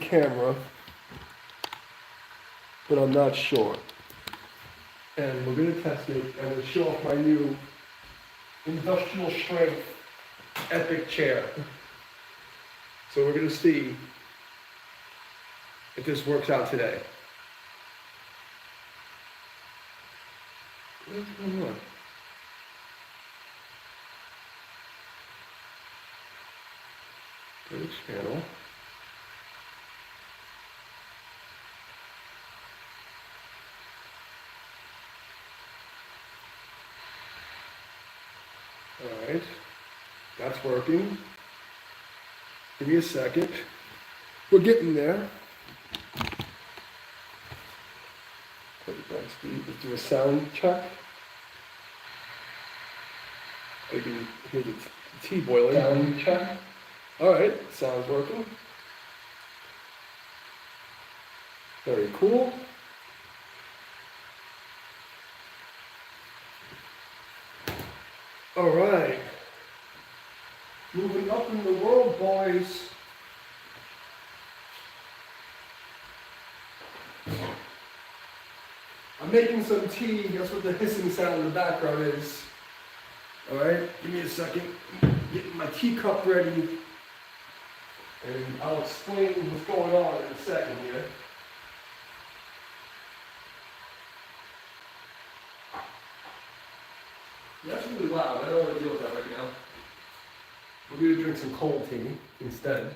camera, but I'm not sure. And we're gonna test it, and we'll show off my new industrial strength epic chair. So we're gonna see if this works out today. What's going on? Go to channel. All right, that's working. Give me a second. We're getting there. Let's do a sound check. I can hear the tea boiling. Sound check. All right, sound's working. Very cool. All right. Moving up in the world, boys. I'm making some tea. That's what the hissing sound in the background is. All right, give me a second. Getting my teacup ready. And I'll explain what's going on in a second here. That's really loud. I don't want to deal with that right now. We're going to drink some cold tea instead.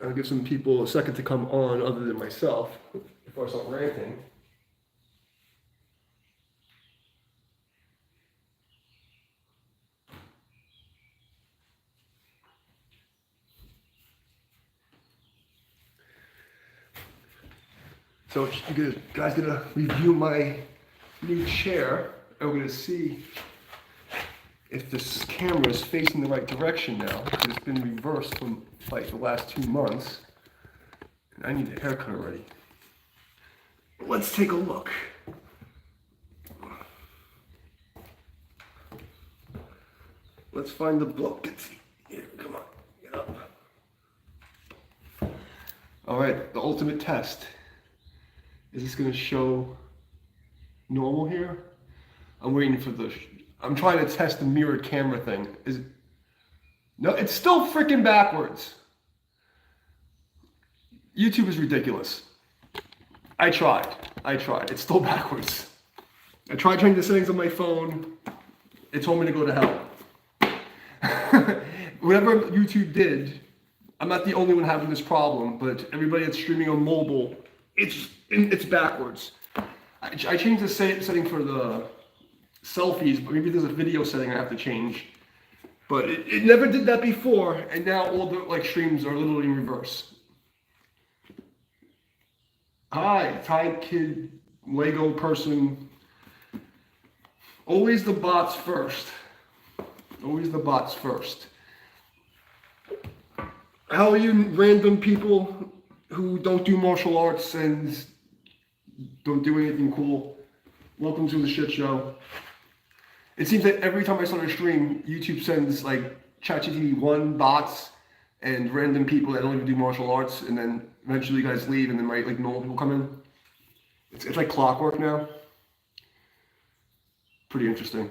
I'll give some people a second to come on other than myself before I start ranting. So you guys gonna review my new chair, and we're gonna see if this camera is facing the right direction now, because it's been reversed from like the last 2 months. And I need a haircut already. Let's take a look. Let's find the book. Here, come on, get up. All right, the ultimate test. Is this gonna show normal here? I'm waiting for I'm trying to test the mirrored camera thing. No, it's still freaking backwards. YouTube is ridiculous. I tried. It's still backwards. I tried changing the settings on my phone. It told me to go to hell. Whatever YouTube did, I'm not the only one having this problem, but everybody that's streaming on mobile, it's backwards. I changed the setting for the selfies, but maybe there's a video setting I have to change. But it never did that before, and now all the streams are literally in reverse. Hi, Thai kid, Lego person. Always the bots first. Always the bots first. How are you random people who don't do martial arts and don't do anything cool? Welcome to the shit show. It seems that every time I start a stream, YouTube sends ChatGPT 1 bots and random people that don't even do martial arts, and then eventually you guys leave, and then normal people come in. It's like clockwork now. Pretty interesting.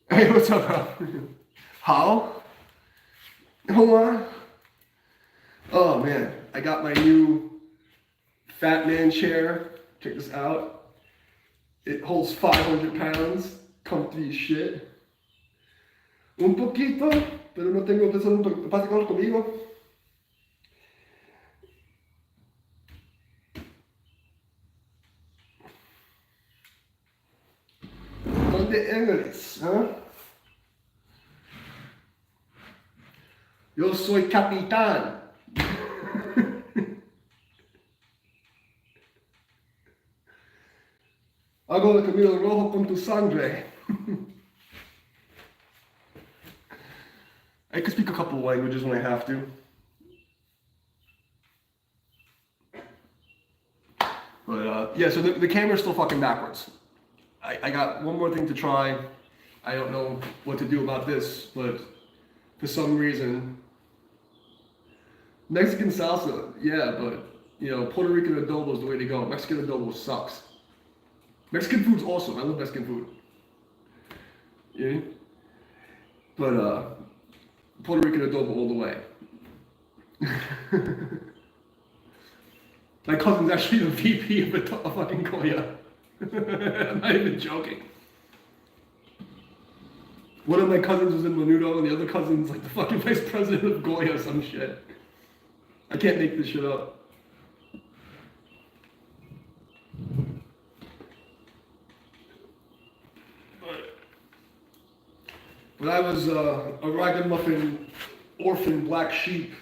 Hey, what's up, bro? How? Hold on. Oh man, I got my new fat man chair. Check this out. It holds 500 pounds. Comfy as shit. Un poquito, pero no tengo peso. Pasa conmigo. ¿Dónde eres? ¿Ah? Yo soy capitán. Hago el camino rojo con tu sangre. I can speak a couple of languages when I have to. But yeah, so the camera's still fucking backwards. I got one more thing to try. I don't know what to do about this, but for some reason, Mexican salsa, yeah, but you know, Puerto Rican adobo is the way to go. Mexican adobo sucks. Mexican food's awesome. I love Mexican food. Yeah. But Puerto Rican adobo all the way. My cousin's actually the VP of fucking Goya. I'm not even joking. One of my cousins was in Menudo, and the other cousin's like the fucking vice president of Goya or some shit. I can't make this shit up. But I was a ragamuffin orphan black sheep,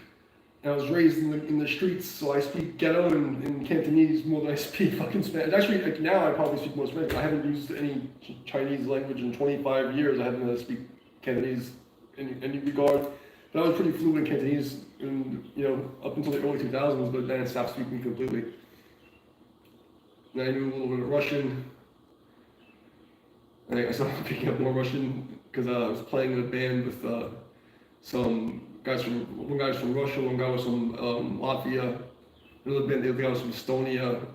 and I was raised in the streets, so I speak ghetto and Cantonese more than I speak fucking Spanish. Actually, like now I probably speak more Spanish. I haven't used any Chinese language in 25 years. I haven't had to speak Cantonese in any regard. But I was pretty fluent in Cantonese, up until the early 2000s. But then I stopped speaking completely. And I knew a little bit of Russian. And I started picking up more Russian because I was playing in a band with one guy's from Russia, one guy was from Latvia, another band, the other guy was from Estonia.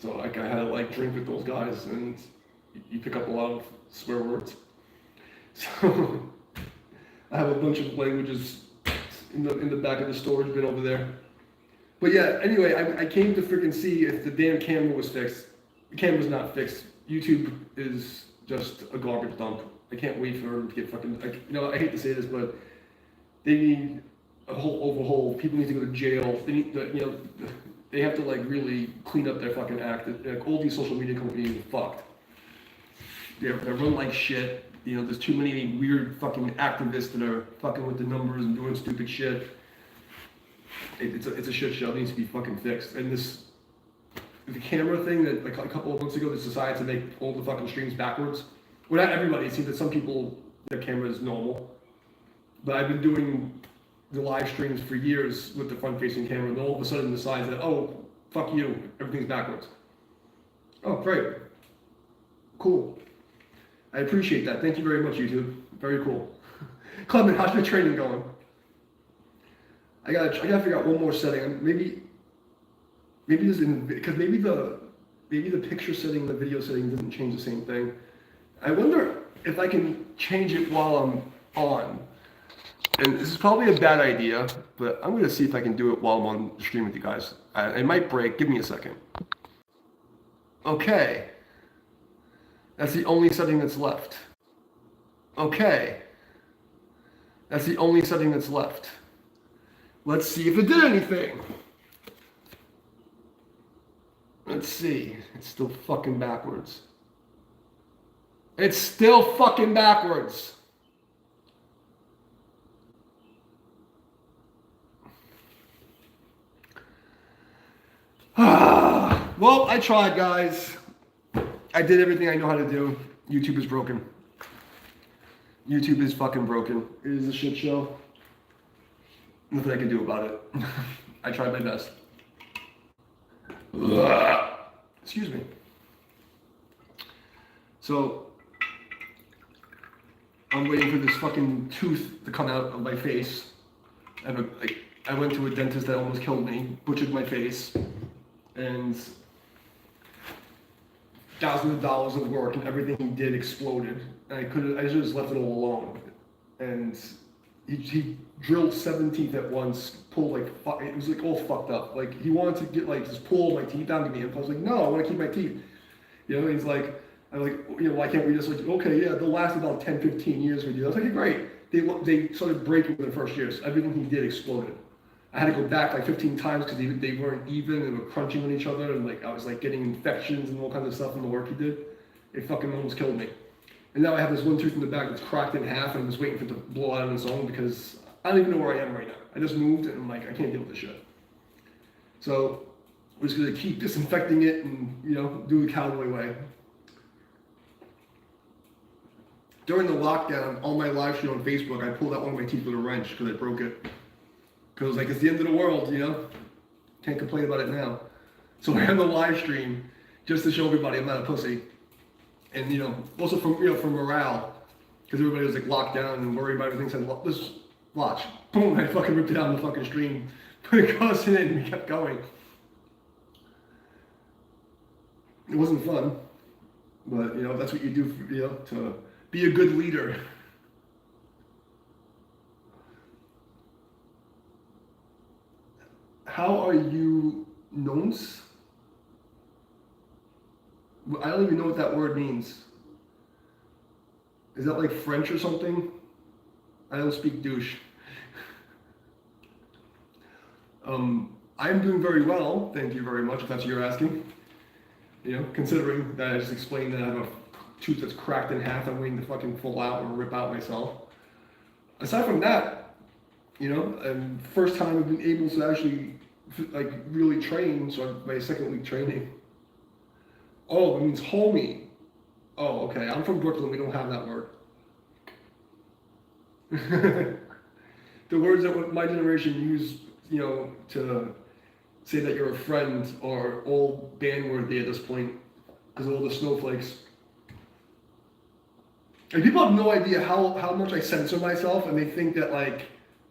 So like I had to like drink with those guys, and you pick up a lot of swear words. So I have a bunch of languages in the back of the storage bin over there. But yeah, anyway, I came to freaking see if the damn camera was fixed. The camera's not fixed. YouTube is just a garbage dump. I can't wait for them to get fucking, I hate to say this, but they need a whole overhaul. People need to go to jail. They need to, they have to like really clean up their fucking act. Like, all these social media companies are fucked. They run like shit. There's too many weird fucking activists that are fucking with the numbers and doing stupid shit. It's a shit show. It needs to be fucking fixed. And the camera thing that like a couple of months ago they decided to make all the fucking streams backwards. Well, not everybody. It seems that some people, their camera is normal. But I've been doing the live streams for years with the front-facing camera, and all of a sudden decides that, oh, fuck you, everything's backwards. Oh, great. Cool. I appreciate that. Thank you very much, YouTube. Very cool. Clement, how's your training going? I gotta figure out one more setting. Maybe this because maybe the picture setting and the video setting didn't change the same thing. I wonder if I can change it while I'm on. And this is probably a bad idea, but I'm gonna see if I can do it while I'm on the stream with you guys. It might break. Give me a second. Okay. That's the only setting that's left. Okay. That's the only setting that's left. Let's see if it did anything. Let's see. It's still fucking backwards. It's still fucking backwards. Well, I tried, guys. I did everything I know how to do. YouTube is broken. YouTube is fucking broken. It is a shit show. Nothing I can do about it. I tried my best. Excuse me. So, I'm waiting for this fucking tooth to come out of my face. I went to a dentist that almost killed me, butchered my face, and thousands of dollars of work, and everything he did exploded. And I should have just left it all alone. And he drilled 7 teeth at once, pulled like, it was like all fucked up. Like he wanted to get like, just pull all my teeth down to me, and I was like, no, I want to keep my teeth. And he's like, I'm like, why can't we just like, okay, yeah, they'll last about 10, 15 years with you. I was like, great. They started breaking in the first years. Everything he did exploded. I had to go back like 15 times because they weren't even and were crunching on each other, and like I was like getting infections and all kinds of stuff from the work he did. It fucking almost killed me. And now I have this one tooth in the back that's cracked in half, and I'm just waiting for it to blow out on its own because I don't even know where I am right now. I just moved, and I'm like, I can't deal with this shit. So we're just gonna keep disinfecting it and do the cowboy way. During the lockdown, on my live stream on Facebook, I pulled out one of my teeth with a wrench because I broke it. Because I was like, it's the end of the world, Can't complain about it now. So I had the live stream just to show everybody I'm not a pussy. And, also from morale, because everybody was like locked down and worried about everything. Said, Watch. Boom, I fucking ripped it out in the fucking stream. Put it across it and we kept going. It wasn't fun. But, that's what you do, to be a good leader. How are you nonce? I don't even know what that word means. Is that like French or something? I don't speak douche. I'm doing very well, thank you very much, if that's what you're asking. Considering that I just explained that I have a tooth that's cracked in half, I'm waiting to fucking fall out or rip out myself. Aside from that, and first time I've been able to actually really train, so my second week training. Oh, it means homie. Oh, okay, I'm from Brooklyn, we don't have that word. The words that my generation use, to say that you're a friend are all ban-worthy at this point because of all the snowflakes. And people have no idea how much I censor myself, and they think that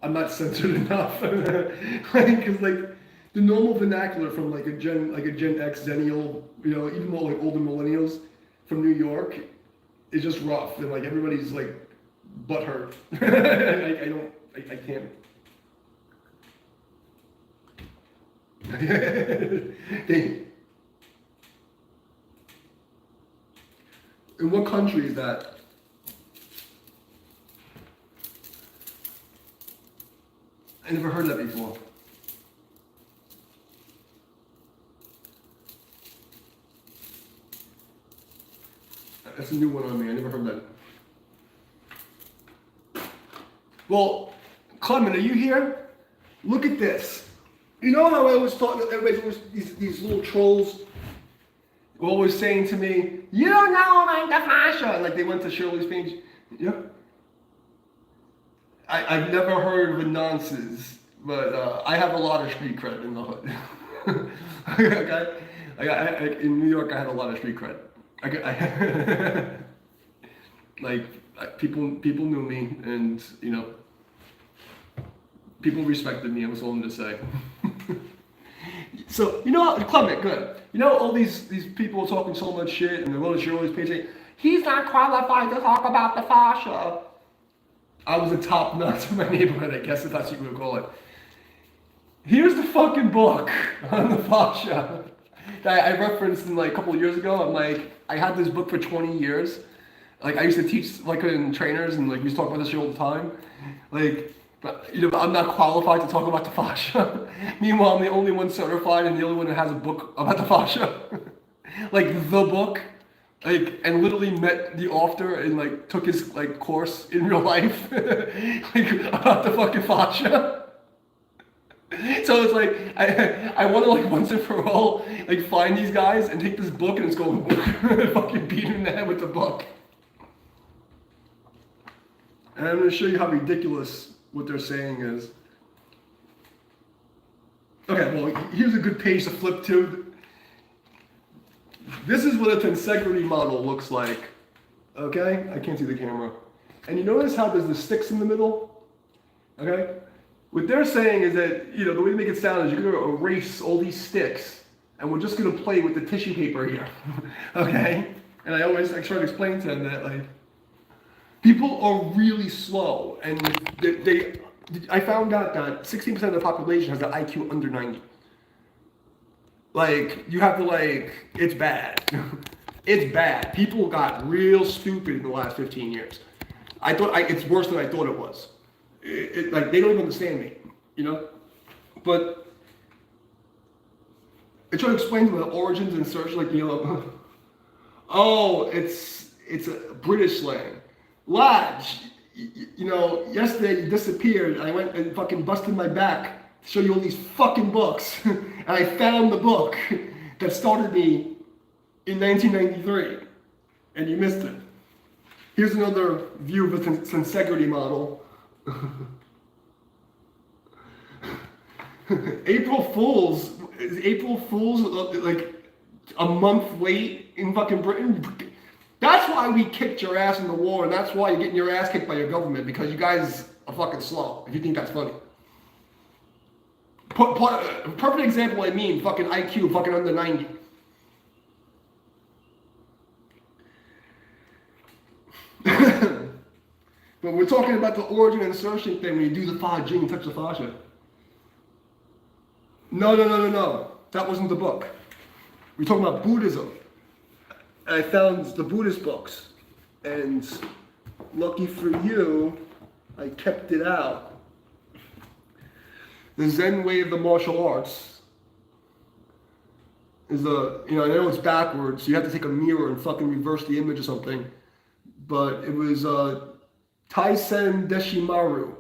I'm not censored enough. Because the normal vernacular from a Gen X, Zennial, even more older millennials from New York is just rough, and everybody's butthurt. I can't. In what country is that? I never heard that before. That's a new one on me. I never heard that. Well, Clement, are you here? Look at this. You know how I always thought that everybody's always these little trolls were always saying to me, "You don't know about the Fasha," and they went to Shirley's page. Yeah. I've never heard of a nonsense, but I have a lot of street cred in the hood. Okay, in New York, I had a lot of street cred. People knew me, and people respected me. I was willing to say. So Clement, good. All these people talking so much shit, and they're going to Shirley's page saying he's not qualified to talk about the Fasha. I was a top notch in my neighborhood, I guess if that's what you would call it. Here's the fucking book on the Fasha that I referenced in a couple of years ago. I had this book for 20 years. I used to teach in trainers, and we used to talk about this shit all the time. But I'm not qualified to talk about the Fasha. Meanwhile, I'm the only one certified and the only one that has a book about the Fasha. The book. And literally met the author and took his course in real life about the fucking Fasha. So it's I want to once and for all find these guys and take this book and just go fucking beat him in the head with the book. And I'm going to show you how ridiculous what they're saying is. Okay, well, here's a good page to flip to. This is what a tensegrity model looks like. Okay? I can't see the camera. And you notice how there's the sticks in the middle? Okay? What they're saying is that, the way to make it sound is you're going to erase all these sticks, and we're just going to play with the tissue paper here. Okay? And I try to explain to them that, people are really slow, and I found out that 16% of the population has an IQ under 90. You have to it's bad. It's bad. People got real stupid in the last 15 years. I thought it's worse than I thought it was. They don't even understand me, But I try to explain to them the origins and search, oh, it's a British slang. Lads, yesterday you disappeared, and I went and fucking busted my back to show you all these fucking books. And I found the book that started me in 1993, and you missed it. Here's another view of a tensegrity model. April Fools a month late in fucking Britain? That's why we kicked your ass in the war, and that's why you're getting your ass kicked by your government, because you guys are fucking slow, if you think that's funny. Perfect example, I mean, fucking IQ, fucking under 90. But we're talking about the origin and insertion thing when you do the Fa Jing and touch the fascia. No. That wasn't the book. We're talking about Buddhism. I found the Buddhist books, and lucky for you, I kept it out. The Zen way of the martial arts is I know it's backwards, so you have to take a mirror and fucking reverse the image or something, but it was Taisen Deshimaru,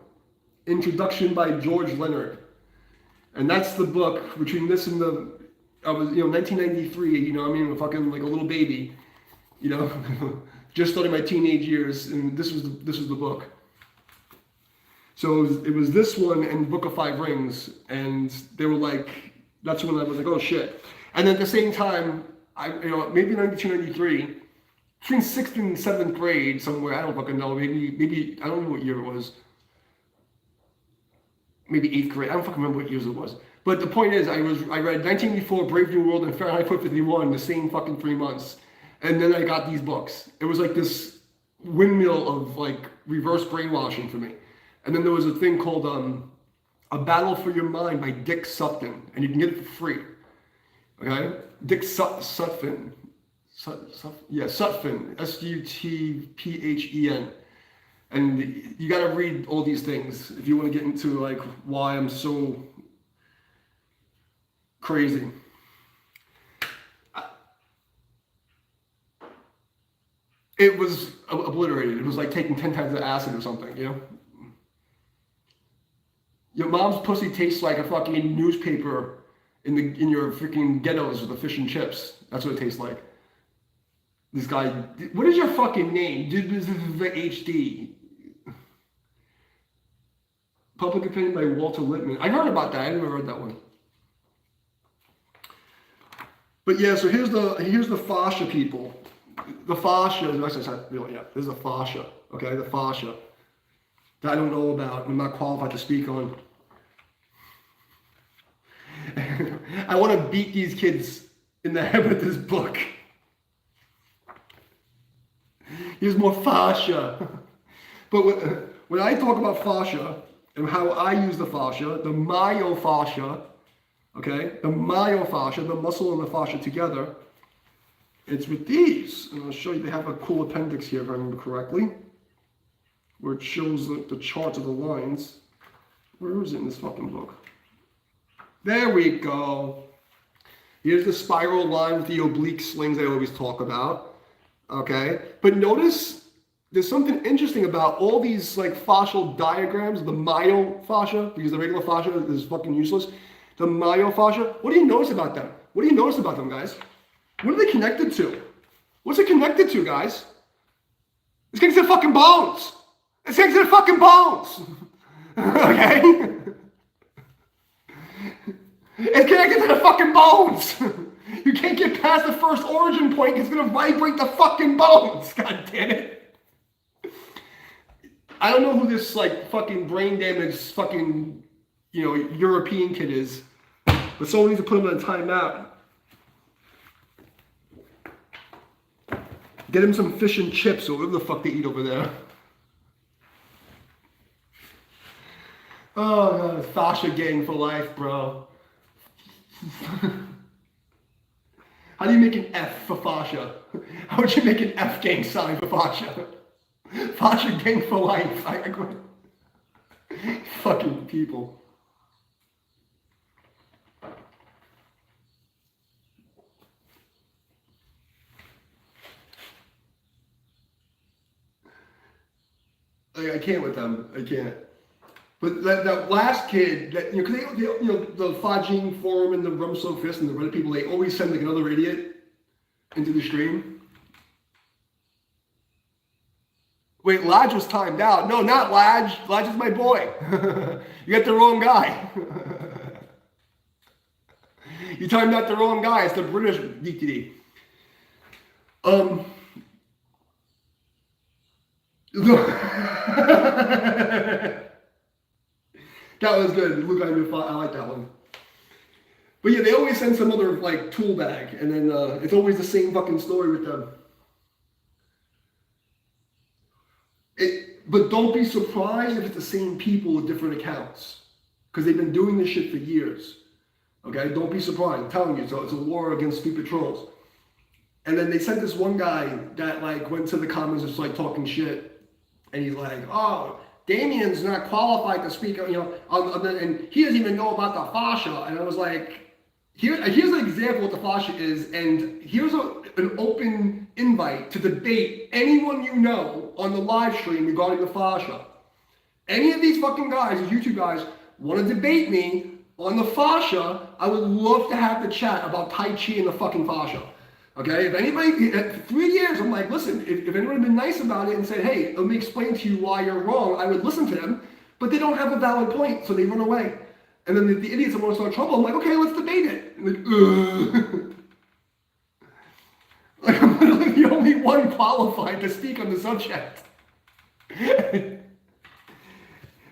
Introduction by George Leonard. And that's the book between this and I was, 1993, I'm fucking like a little baby, just starting my teenage years, and this was the book. So it was this one and Book of Five Rings, and they were like, that's when I was like, oh shit. And then at the same time, maybe 1993, between 6th and 7th grade somewhere, I don't fucking know, maybe, I don't know what year it was. Maybe 8th grade, I don't fucking remember what years it was. But the point is, I read 1984, Brave New World, and Fahrenheit 451 the same fucking 3 months. And then I got these books. It was like this windmill of like reverse brainwashing for me. And then there was a thing called A Battle for Your Mind by Dick Sutphin, and you can get it for free. Okay? Dick Sutphin. Sutphin. Sutphen. And you gotta read all these things if you want to get into like why I'm so crazy. It was obliterated. It was like taking 10 times the acid or something, Your mom's pussy tastes like a fucking newspaper in your freaking ghettos with the fish and chips. That's what it tastes like. This guy, what is your fucking name? The HD. Public Opinion by Walter Lippmann. I heard about that. I never read that one. But yeah, so here's the Fasha people. The Fasha, actually it's not really, this is the Fasha, okay, the Fasha. That I don't know about, I'm not qualified to speak on. I want to beat these kids in the head with this book. Here's more Fasha. But when I talk about Fasha, and how I use the fascia, the myofascia, okay? The myofascia, the muscle and the fascia together, it's with these. And I'll show you, they have a cool appendix here, if I remember correctly, where it shows the charts of the lines. Where is it in this fucking book? There we go. Here's the spiral line with the oblique slings I always talk about, okay? But notice, there's something interesting about all these like fascial diagrams, the myofascia, because the regular fascia is fucking useless. The myofascia, what do you notice about them? What do you notice about them, guys? What are they connected to? What's it connected to, guys? It's connected to the fucking bones. It's connected to the fucking bones. Okay? It's connected to the fucking bones. You can't get past the first origin point. It's gonna vibrate the fucking bones. God damn it. I don't know who this like fucking brain damaged fucking, European kid is, but someone needs to put him on a timeout. Get him some fish and chips or whatever the fuck they eat over there. Oh god, Fasha gang for life, bro. How do you make an F for Fasha? How would you make an F gang sign for Fasha? Fasha gang for life. I agree. Fucking people. I can't with them. I can't. But that last kid, because the Fajing forum and the Rum So Fist and the Reddit people, they always send like another idiot into the stream. Wait, Lodge was timed out. No, not Lodge. Lodge is my boy. You got the wrong guy. You timed out the wrong guy. It's the British DTD. That was good. Look, I like that one. But yeah, they always send some other like tool bag, and then it's always the same fucking story with them. But don't be surprised if it's the same people with different accounts, because they've been doing this shit for years. Okay, don't be surprised. I'm telling you, so it's a war against stupid trolls. And then they sent this one guy that like went to the comments just like talking shit, and he's like, "Oh, Damien's not qualified to speak, you know, and he doesn't even know about the Fasha." And I was like, here's an example of what the Fasha is, and here's an open invite to debate anyone you know on the live stream regarding the Fasha. Any of these fucking guys, these YouTube guys, want to debate me on the Fasha, I would love to have the chat about Tai Chi and the fucking Fasha. Okay, if anybody, 3 years, I'm like, listen, if anyone had been nice about it and said, hey, let me explain to you why you're wrong, I would listen to them, but they don't have a valid point, so they run away. And then the idiots that want to start trouble, I'm like, okay, let's debate it. I'm like, ugh. Like, I'm literally the only one qualified to speak on the subject.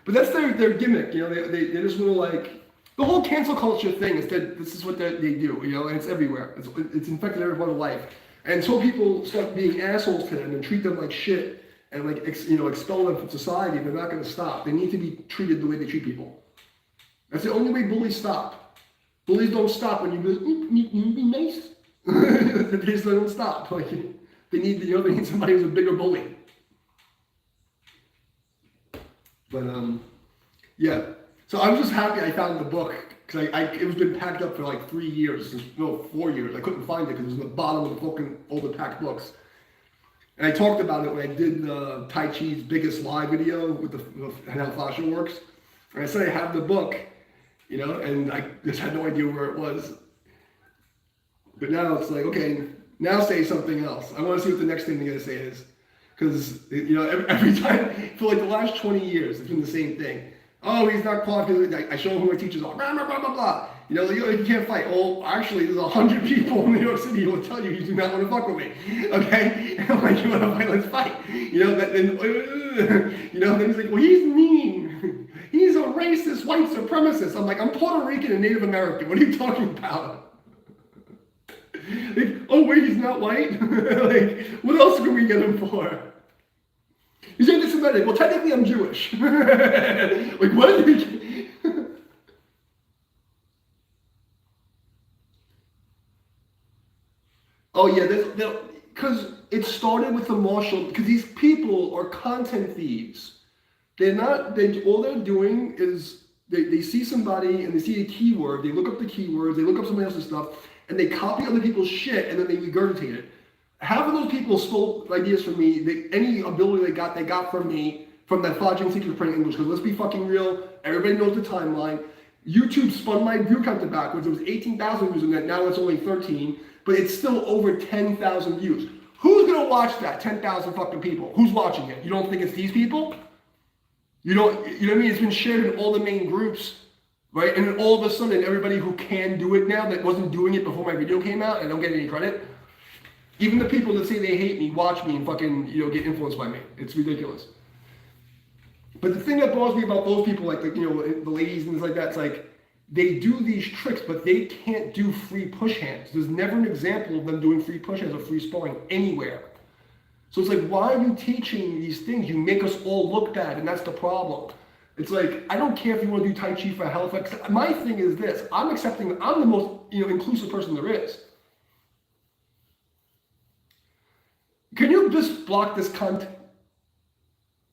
But that's their gimmick, you know, they just want to like, the whole cancel culture thing is that this is what they do, you know, and it's everywhere. It's infected everyone's life. And until people start being assholes to them and treat them like shit and like, expel them from society, they're not going to stop. They need to be treated the way they treat people. That's the only way bullies stop. Bullies don't stop when you go, be nice. They just don't stop. Like, they need somebody who's a bigger bully. But yeah. So I was just happy I found the book, because it was been packed up for like 3 years, 4 years. I couldn't find it because it was in the bottom of the fucking all the packed books. And I talked about it when I did Tai Chi's biggest live video with how Fasha works. And I said I have the book, you know, and I just had no idea where it was. But now it's like, okay, now say something else. I want to see what the next thing they're going to say is. Because, you know, every time, for like the last 20 years, it's been the same thing. Oh, he's not qualified. I show him who my teachers are. Blah, blah, blah, blah, blah. You know, you can't fight. Oh, actually, there's 100 people in New York City who will tell you do not want to fuck with me. Okay? And I'm like, you want to fight? Let's fight. You know, then he's like, well, he's mean. He's a racist white supremacist. I'm like, I'm Puerto Rican and Native American. What are you talking about? Like, oh, wait, he's not white? Like, what else can we get him for? He's anti-Semitic. Well, technically, I'm Jewish. Like, what? Oh, yeah, because it started with the martial, because these people are content thieves. All they're doing is, they see somebody and they see a keyword, they look up the keywords, they look up somebody else's stuff, and they copy other people's shit, and then they regurgitate it. Half of those people stole ideas from me. Any ability they got from me, from that fudging secret print English. Because let's be fucking real, everybody knows the timeline. YouTube spun my view count backwards. It was 18,000 views on that. Now it's only 13, but it's still over 10,000 views. Who's gonna watch that? 10,000 fucking people. Who's watching it? You don't think it's these people? You know what I mean? It's been shared in all the main groups, right? And then all of a sudden, everybody who can do it now that wasn't doing it before my video came out and don't get any credit. Even the people that say they hate me, watch me and fucking, get influenced by me. It's ridiculous. But the thing that bothers me about those people, like, the ladies and things like that, it's like, they do these tricks, but they can't do free push hands. There's never an example of them doing free push hands or free sparring anywhere. So it's like, why are you teaching these things? You make us all look bad, and that's the problem. It's like, I don't care if you want to do Tai Chi for health. My thing is this, I'm the most, inclusive person there is. Can you just block this cunt?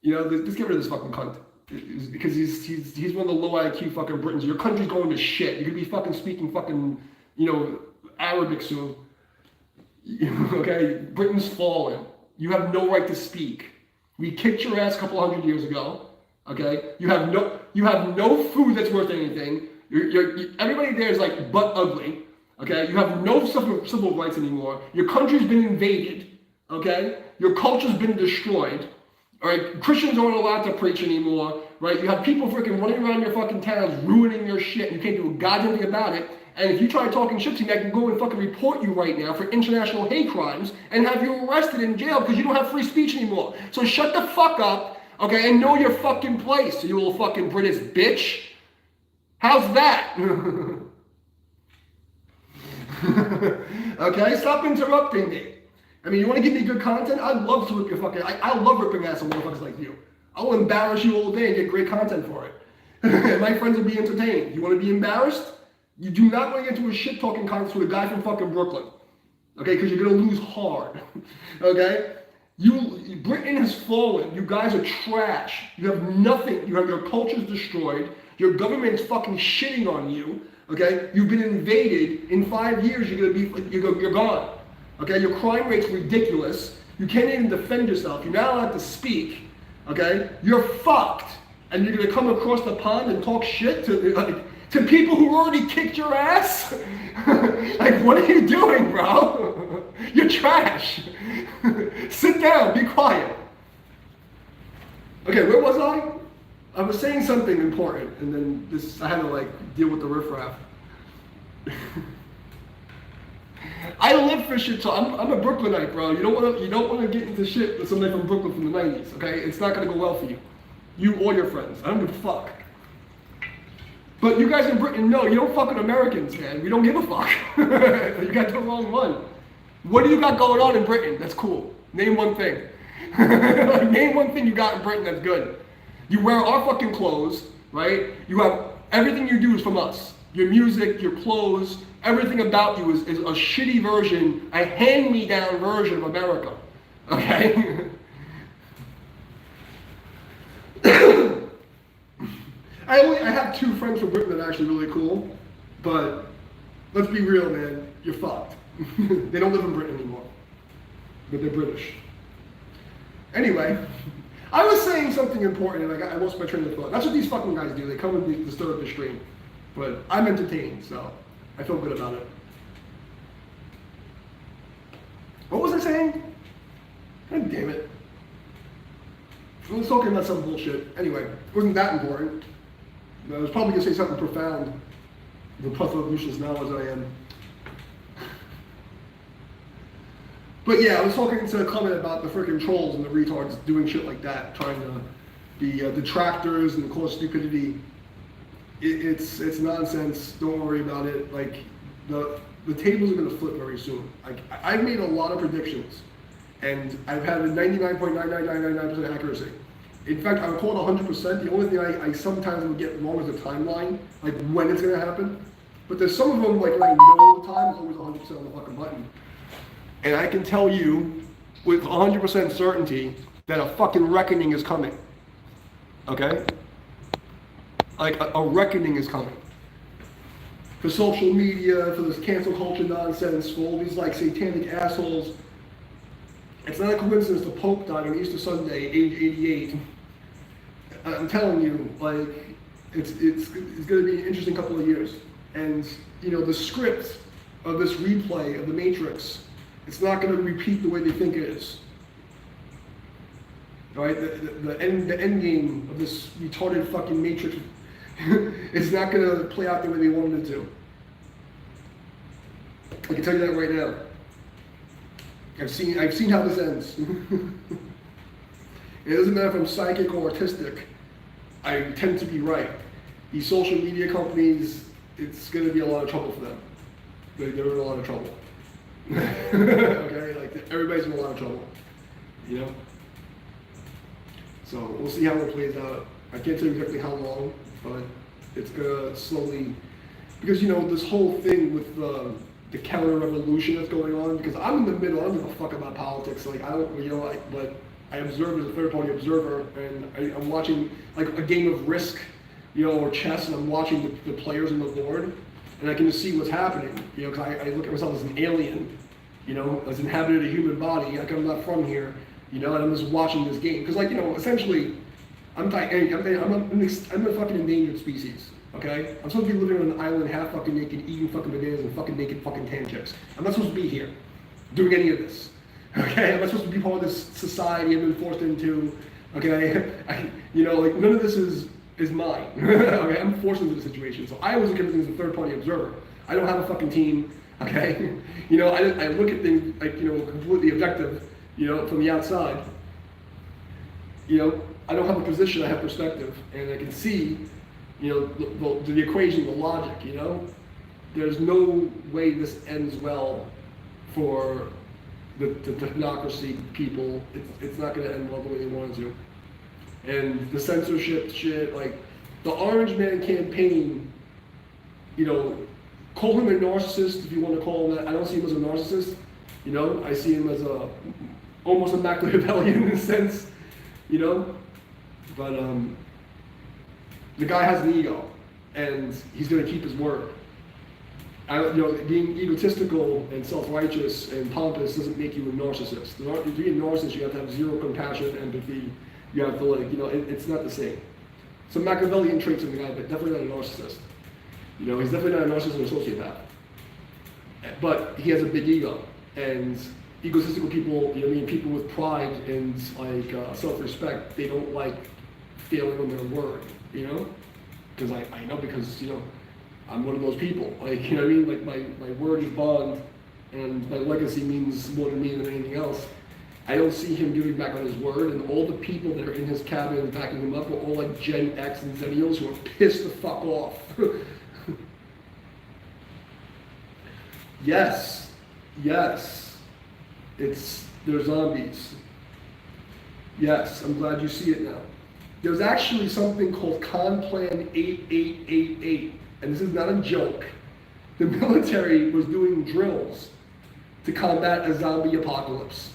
Just get rid of this fucking cunt. Because he's one of the low IQ fucking Britons. Your country's going to shit. You could be fucking speaking fucking, Arabic soon. Okay? Britain's fallen. You have no right to speak. We kicked your ass a couple 100 years ago. Okay? You have no food that's worth anything. Everybody there is like butt ugly. Okay? You have no civil rights anymore. Your country's been invaded. Okay? Your culture's been destroyed. Alright? Christians aren't allowed to preach anymore. Right? You have people freaking running around your fucking towns ruining your shit. You can't do a goddamn thing about it. And if you try talking shit to me, I can go and fucking report you right now for international hate crimes and have you arrested in jail because you don't have free speech anymore. So shut the fuck up, okay, and know your fucking place, you little fucking British bitch. How's that? Okay, stop interrupting me. I mean, you want to give me good content? I'd love to rip your fucking... I love ripping ass on motherfuckers like you. I will embarrass you all day and get great content for it. And my friends will be entertained. You want to be embarrassed? You do not want to get into a shit-talking contest with a guy from fucking Brooklyn. Okay, because you're going to lose hard. Okay? Britain has fallen. You guys are trash. You have nothing. Your culture's destroyed. Your government's fucking shitting on you. Okay? You've been invaded. In 5 years, you're gone. Okay? Your crime rate's ridiculous. You can't even defend yourself. You're not allowed to speak. Okay? You're fucked. And you're gonna come across the pond and talk shit to people who already kicked your ass? Like, what are you doing, bro? You're trash. Sit down, be quiet. Okay, where was I? I was saying something important, and then I had to deal with the riffraff. I live for shit, so I'm a Brooklynite, bro. You don't want to get into shit with somebody from Brooklyn from the 90s, okay? It's not gonna go well for you. You or your friends. I don't give a fuck. But you guys in Britain, no, you don't fuck with Americans, man. We don't give a fuck. You got the wrong one. What do you got going on in Britain that's cool? Name one thing. Name one thing you got in Britain that's good. You wear our fucking clothes, right? You have, everything you do is from us. Your music, your clothes, everything about you is a shitty version, a hand-me-down version of America. Okay? I have 2 friends from Britain that are actually really cool, but let's be real, man, you're fucked. They don't live in Britain anymore, but they're British. Anyway, I was saying something important and I lost my train of thought. That's what these fucking guys do. They come and disturb the stream, but I'm entertained, so I feel good about it. What was I saying? God damn it. I was talking about some bullshit. Anyway, it wasn't that important. I was probably going to say something profound. The puff of useless now as I am. But yeah, I was talking to a comment about the freaking trolls and the retards doing shit like that, trying to be detractors and cause stupidity. It's nonsense. Don't worry about it. Like, the tables are going to flip very soon. I've made a lot of predictions. And I've had a 99.99999% accuracy. In fact, I would call it 100%. The only thing I sometimes would get wrong is the timeline, like when it's going to happen. But there's some of them, like when I know the time, it's always 100% on the fucking button. And I can tell you with 100% certainty that a fucking reckoning is coming. Okay? Like a reckoning is coming. For social media, for this cancel culture nonsense, for all these like satanic assholes. It's not a coincidence the Pope died on Easter Sunday, age 88. I'm telling you, like, it's going to be an interesting couple of years. And, you know, the script of this replay of the Matrix, it's not going to repeat the way they think it is. All right? The end game of this retarded fucking Matrix is not going to play out the way they wanted it to. I can tell you that right now. I've seen how this ends. It doesn't matter if I'm psychic or artistic. I tend to be right. These social media companies, it's going to be a lot of trouble for them. They're in a lot of trouble. Okay, like everybody's in a lot of trouble. You know. So we'll see how it plays out. I can't tell you exactly how long, but it's gonna slowly, because you know this whole thing with the counter-revolution that's going on, because I'm in the middle, I don't give a fuck about politics, like I don't, you know, but I observe as a third-party observer, and I'm watching like a game of Risk, you know, or chess, and I'm watching the players on the board, and I can just see what's happening, you know, because I look at myself as an alien, you know, as inhabited a human body, like I'm not from here, you know, and I'm just watching this game, because like, you know, essentially, I'm a fucking endangered species. Okay? I'm supposed to be living on an island half fucking naked, eating fucking bananas and fucking naked fucking tan chicks. I'm not supposed to be here doing any of this. Okay? I'm not supposed to be part of this society I've been forced into. Okay? You know, like none of this is mine. Okay? I'm forced into the situation. So I always look at things as a third party observer. I don't have a fucking team. Okay? You know, I look at things like, you know, completely objective, you know, from the outside. You know, I don't have a position, I have perspective. And I can see You know, the equation, the logic, you know? There's no way this ends well for the technocracy people. It's not going to end well the way they want it to. And the censorship shit, like the Orange Man campaign, you know, call him a narcissist if you want to call him that. I don't see him as a narcissist. You know, I see him as almost a Machiavellian in a sense, you know? But the guy has an ego, and he's going to keep his word. You know, being egotistical and self-righteous and pompous doesn't make you a narcissist. To be a narcissist, you have to have zero compassion, empathy. You have to, like, you know, it's not the same. Some Machiavellian traits in the guy, but definitely not a narcissist. You know, he's definitely not a narcissist or a sociopath. But he has a big ego. And egotistical people, you know, I mean, people with pride and like self-respect, they don't like failing on their word, you know? Because I know, because, you know, I'm one of those people. Like, you know what I mean? Like my word is bond, and my legacy means more to me than anything else. I don't see him giving back on his word, and all the people that are in his cabinet backing him up are all like Gen X and Zennials who are pissed the fuck off. Yes, they're zombies. Yes, I'm glad you see it now. There's actually something called Con Plan 8888, and this is not a joke. The military was doing drills to combat a zombie apocalypse.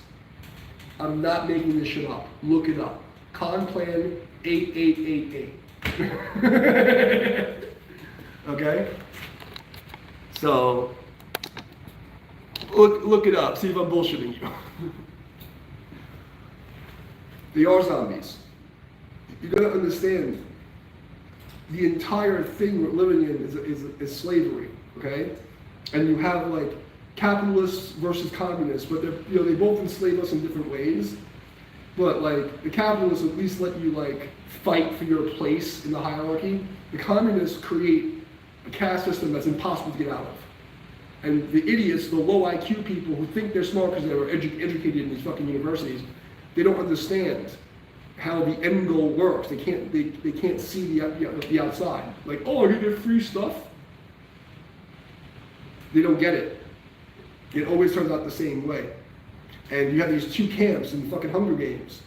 I'm not making this shit up. Look it up. Con Plan 8888. Okay? So, look it up. See if I'm bullshitting you. They are zombies. You gotta understand, the entire thing we're living in is slavery, okay? And you have like capitalists versus communists, but you know, they both enslave us in different ways. But like the capitalists at least let you like fight for your place in the hierarchy. The communists create a caste system that's impossible to get out of. And the idiots, the low IQ people who think they're smart because they were educated in these fucking universities, they don't understand how the end goal works. They can't see the outside. Like, oh, I get free stuff. They don't get it. It always turns out the same way. And you have these two camps in fucking Hunger Games.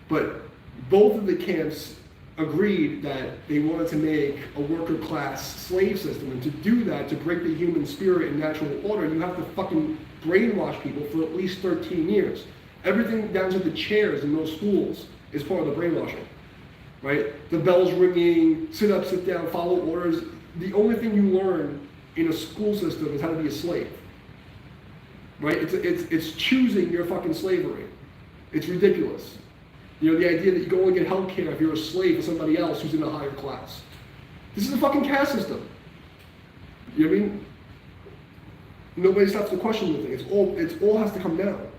But both of the camps agreed that they wanted to make a worker class slave system. And to do that, to break the human spirit and natural order, you have to fucking brainwash people for at least 13 years. Everything down to the chairs in those schools is part of the brainwashing, right? The bell's ringing, sit up, sit down, follow orders. The only thing you learn in a school system is how to be a slave, right? It's choosing your fucking slavery. It's ridiculous. You know, the idea that you go and get health care if you're a slave to somebody else who's in a higher class. This is a fucking caste system. You know what I mean? Nobody stops to question the thing. It all has to come down.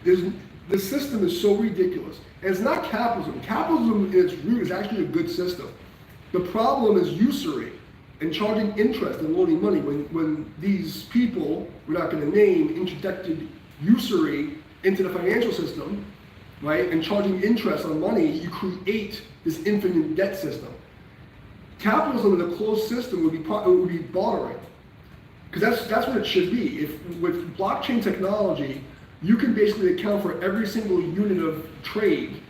The system is so ridiculous. And it's not capitalism. Capitalism in its root is actually a good system. The problem is usury and charging interest and loaning money. When these people, we're not going to name, injected usury into the financial system, right, and charging interest on money, you create this infinite debt system. Capitalism in a closed system would be bartering. Because that's what it should be. With blockchain technology, you can basically account for every single unit of trade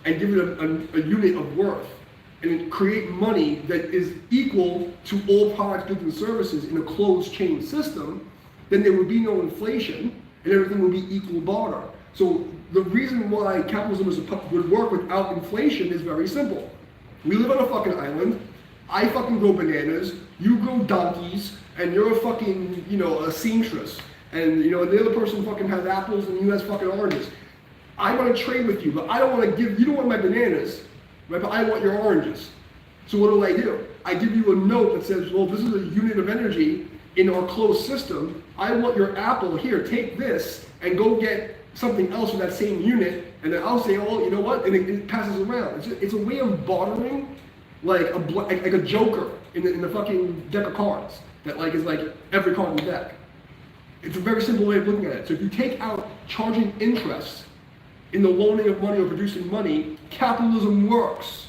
and give it a unit of worth and create money that is equal to all products, goods, and services in a closed chain system. Then there would be no inflation and everything would be equal barter. So the reason why capitalism would work without inflation is very simple. We live on a fucking island. I fucking grow bananas, you grow donkeys, and you're a fucking, you know, a seamstress. And, you know, the other person fucking has apples and you has fucking oranges. I want to trade with you, but I don't want to give, you don't want my bananas, right? But I want your oranges. So what do? I give you a note that says, well, this is a unit of energy in our closed system. I want your apple, here, take this and go get something else with that same unit. And then I'll say, oh, you know what? And it passes around. It's a way of bartering like a joker in the fucking deck of cards that like is like every card in the deck. It's a very simple way of looking at it. So if you take out charging interest in the loaning of money or producing money, capitalism works.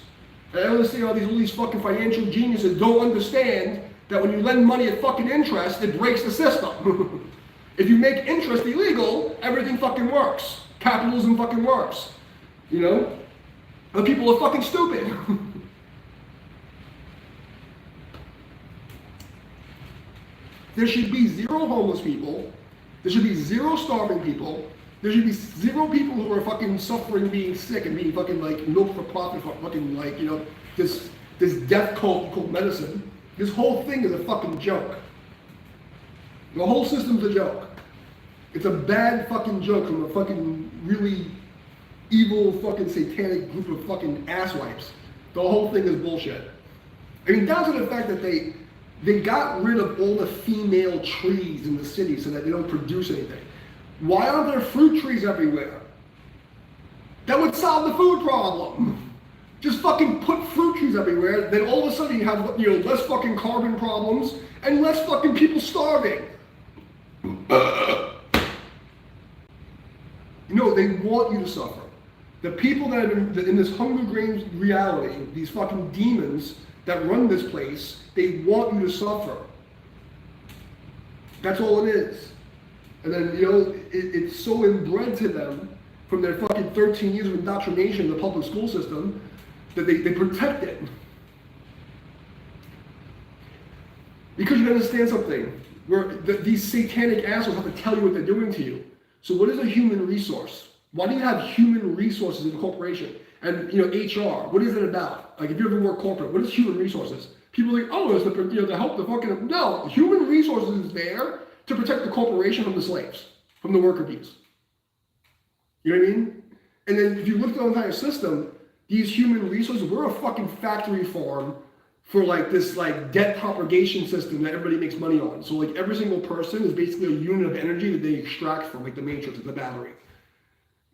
And I understand all these fucking financial geniuses don't understand that when you lend money at fucking interest, it breaks the system. If you make interest illegal, everything fucking works. Capitalism fucking works. You know? But people are fucking stupid. There should be 0 homeless people. There should be 0 starving people. There should be 0 people who are fucking suffering, being sick, and being fucking like milk for profit, for fucking like, you know, this death cult called medicine. This whole thing is a fucking joke. The whole system's a joke. It's a bad fucking joke from a fucking really evil fucking satanic group of fucking asswipes. The whole thing is bullshit. I mean, down to the fact that they got rid of all the female trees in the city so that they don't produce anything. Why aren't there fruit trees everywhere? That would solve the food problem. Just fucking put fruit trees everywhere, then all of a sudden you have, you know, less fucking carbon problems and less fucking people starving. You know, they want you to suffer. The people that are in this Hunger Games reality, these fucking demons that run this place, they want you to suffer. That's all it is. And then, you know, it's so inbred to them from their fucking 13 years of indoctrination in the public school system that they protect it. Because you understand something, where these satanic assholes have to tell you what they're doing to you. So what is a human resource? Why do you have human resources in a corporation? And, you know, HR, what is it about? Like, if you ever work corporate, what is human resources? People are like, oh, it's to help the fucking... No, human resources is there to protect the corporation from the slaves, from the worker bees. You know what I mean? And then if you look at the entire system, these human resources, we're a fucking factory farm for like this like debt propagation system that everybody makes money on. So like every single person is basically a unit of energy that they extract from, like the matrix, the battery.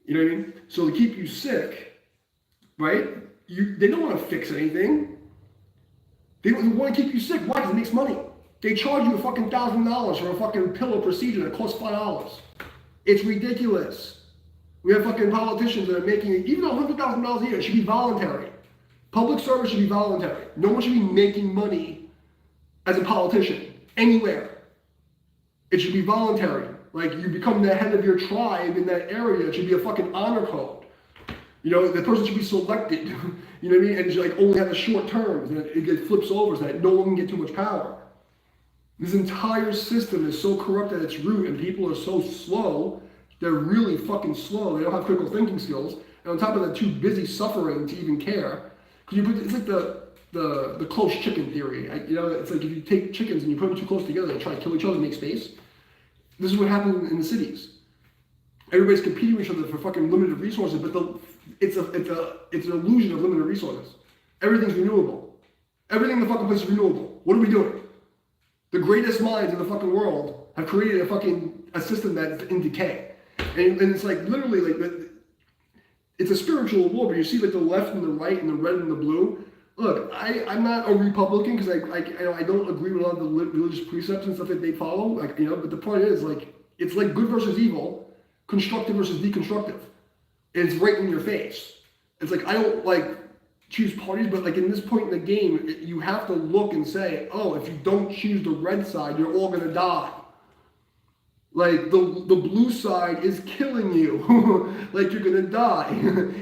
You know what I mean? So to keep you sick, right? They don't want to fix anything. They want to keep you sick. Why? Because it makes money. They charge you a fucking $1,000 for a fucking pill or procedure that costs $5. It's ridiculous. We have fucking politicians that are making it, even $100,000 a year, it should be voluntary. Public service should be voluntary. No one should be making money as a politician, anywhere. It should be voluntary. Like, you become the head of your tribe in that area, it should be a fucking honor code. You know, the person should be selected, you know what I mean? And it should like only have a short term, and it flips over so that no one can get too much power. This entire system is so corrupt at its root, and people are so slow. They're really fucking slow. They don't have critical thinking skills. And on top of that, too busy suffering to even care. Because it's like the close chicken theory. You know, it's like if you take chickens and you put them too close together, they try to kill each other and make space. This is what happens in the cities. Everybody's competing with each other for fucking limited resources, but it's an illusion of limited resources. Everything's renewable. Everything in the fucking place is renewable. What are we doing? The greatest minds in the fucking world have created a system that's in decay. And it's like literally like it's a spiritual war, but you see like the left and the right and the red and the blue. Look, I'm not a Republican because I don't agree with a lot of the religious precepts and stuff that they follow. Like, you know, but the point is like it's like good versus evil, constructive versus deconstructive. And it's right in your face. It's like I don't like choose parties, but like in this point in the game, you have to look and say, oh, if you don't choose the red side, you're all gonna die. Like the blue side is killing you. Like you're gonna die.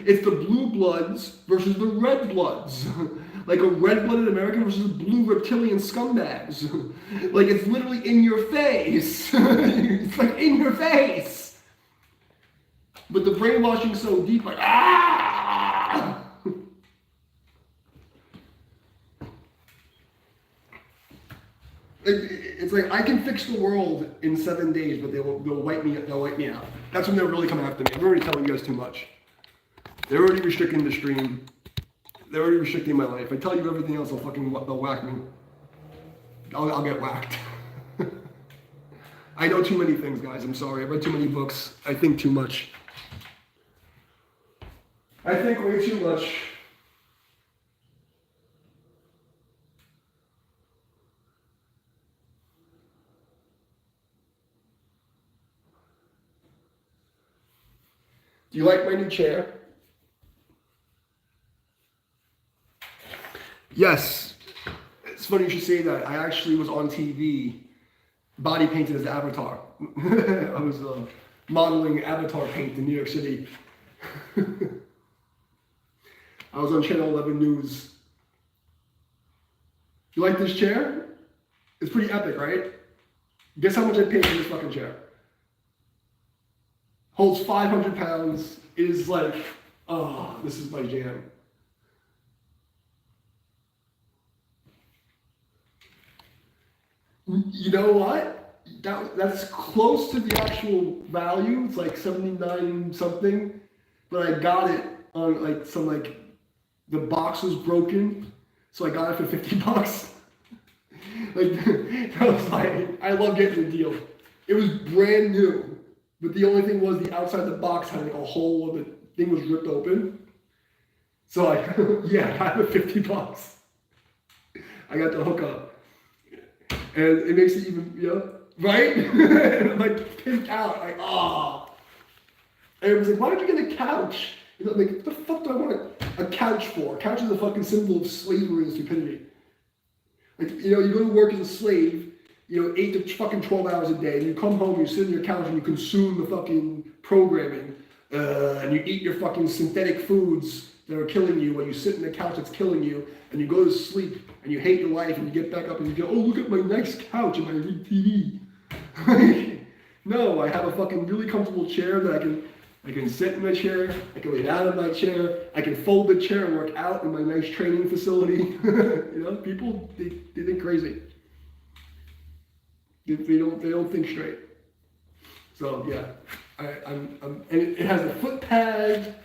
It's the blue bloods versus the red bloods. Like a red-blooded American versus blue reptilian scumbags. Like it's literally in your face. It's like in your face. But the brainwashing's so deep, like ah. It's like I can fix the world in 7 days, but they'll wipe me out. That's when they're really coming after me. I'm already telling you guys too much. They're already restricting the stream. They're already restricting my life. If I tell you everything else, they'll whack me. I'll get whacked. I know too many things, guys. I'm sorry. I read too many books. I think too much. I think way too much. Do you like my new chair? Yes, it's funny you should say that. I actually was on TV, body painted as Avatar. I was modeling Avatar paint in New York City. I was on Channel 11 News. You like this chair? It's pretty epic, right? Guess how much I paid for this fucking chair? Holds 500 pounds. It is like, oh, this is my jam. You know what? That's close to the actual value. It's like 79 something. But I got it on like some like, the box was broken. So I got it for 50 bucks. Like, I was like, I love getting the deal. It was brand new. But the only thing was the outside of the box had like a hole where the thing was ripped open. So I, yeah, I got it for 50 bucks. I got the hookup. And it makes it even, you know, right? And I'm like pimped out, like, ah. And it was like, why don't you get a couch? You know, like, what the fuck do I want a couch for? A couch is a fucking symbol of slavery and stupidity. Like, you know, you go to work as a slave, you know, 8 to fucking 12 hours a day, and you come home, you sit on your couch and you consume the fucking programming, and you eat your fucking synthetic foods that are killing you, while you sit on the couch that's killing you, and you go to sleep, and you hate your life, and you get back up and you go, oh, look at my nice couch and my big TV. No, I have a fucking really comfortable chair that I can sit in my chair, I can lay down in my chair, I can fold the chair and work out in my nice training facility. You know, people, they think crazy. They don't think straight. So yeah, and it has a foot pad,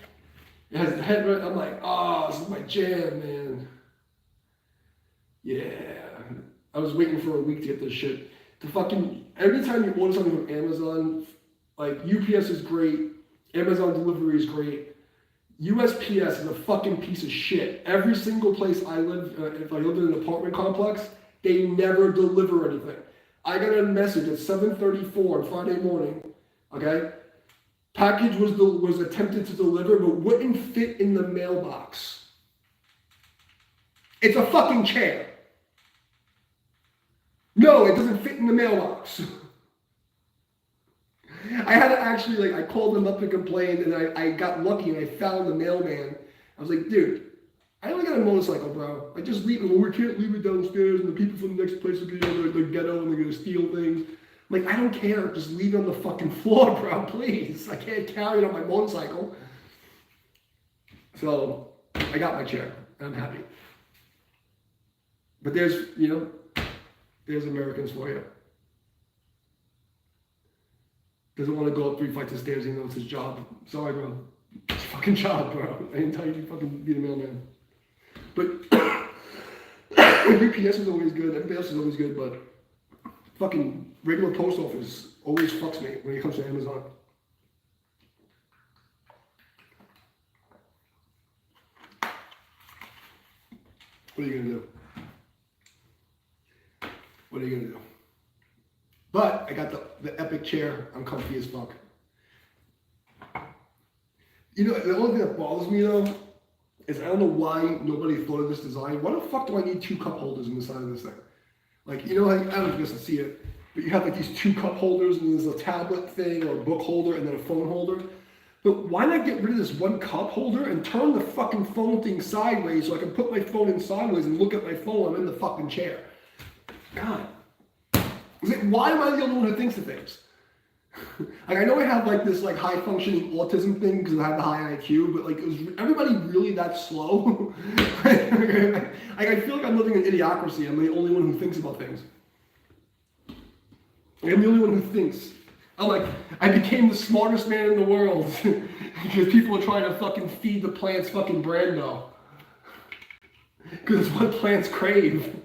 it has the headrest. I'm like, oh, this is my jam, man. Yeah, I was waiting for a week to get this shit. Every time you order something from Amazon, like UPS is great, Amazon delivery is great. USPS is a fucking piece of shit. Every single place I live, if I lived in an apartment complex, they never deliver anything. I got a message at 7:34 on Friday morning, okay? Package was attempted to deliver, but wouldn't fit in the mailbox. It's a fucking chair. No, it doesn't fit in the mailbox. I had to actually, I called them up to complain, and I got lucky and I found the mailman. I was like, dude, I only got a motorcycle, bro. I just leave it. Well, we can't leave it downstairs, and the people from the next place will get in the ghetto and they're gonna steal things. I'm like, I don't care. Just leave it on the fucking floor, bro, please. I can't carry it on my motorcycle. So I got my chair, and I'm happy. But there's Americans for you. Doesn't want to go up 3 flights of stairs even though it's his job. Sorry, bro. It's a fucking job, bro. I didn't tell you to fucking be the mailman. But UPS is always good. Everybody else is always good, but fucking regular post office always fucks me when it comes to Amazon. What are you gonna do? What are you gonna do? But I got the epic chair. I'm comfy as fuck. You know, the only thing that bothers me though is I don't know why nobody thought of this design. Why the fuck do I need 2 cup holders in the side of this thing? Like, you know, I don't know if you guys can see it, but you have like these 2 cup holders, and there's a tablet thing or a book holder and then a phone holder. But why not get rid of this 1 cup holder and turn the fucking phone thing sideways so I can put my phone in sideways and look at my phone while I'm in the fucking chair? God. Why am I the only one who thinks of things? Like, I know I have like this like high functioning autism thing because I have the high IQ, but like, is everybody really that slow? I feel like I'm living in idiocracy. I'm the only one who thinks about things. I'm the only one who thinks. I'm like, I became the smartest man in the world because people are trying to fucking feed the plants fucking brand now. Because it's what plants crave.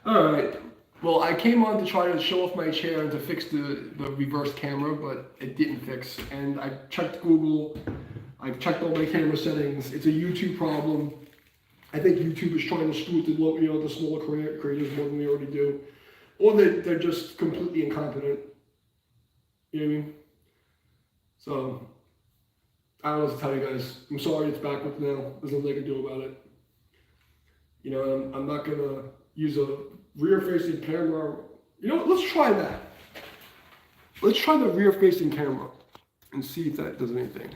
Alright, well, I came on to try to show off my chair and to fix the reverse camera, but it didn't fix. And I checked Google, I've checked all my camera settings. It's a YouTube problem. I think YouTube is trying to screw with the smaller creators more than they already do. Or they're just completely incompetent. You know what I mean? So, I don't know what to tell you guys. I'm sorry it's backwards now. There's nothing I can do about it. You know, I'm not gonna use a rear-facing camera. You know what? Let's try that. Let's try the rear-facing camera and see if that does anything.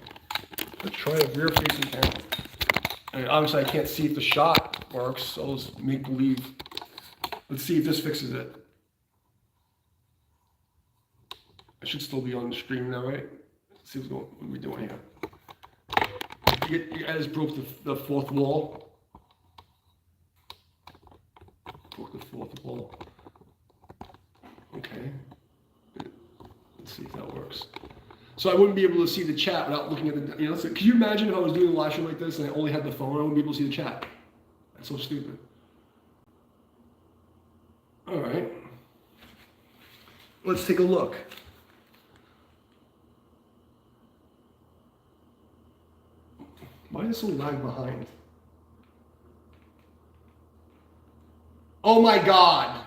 Let's try a rear-facing camera. And obviously, I can't see if the shot works, so I'll just make believe. Let's see if this fixes it. I should still be on the stream now, right? Let's see what we're doing here. You guys broke the fourth wall. Broke the fourth wall. Okay. Let's see if that works. So I wouldn't be able to see the chat without looking at the, you know, so could you imagine if I was doing a live show like this and I only had the phone, I wouldn't be able to see the chat. That's so stupid. All right. Let's take a look. Why is it so lag behind? Oh my God.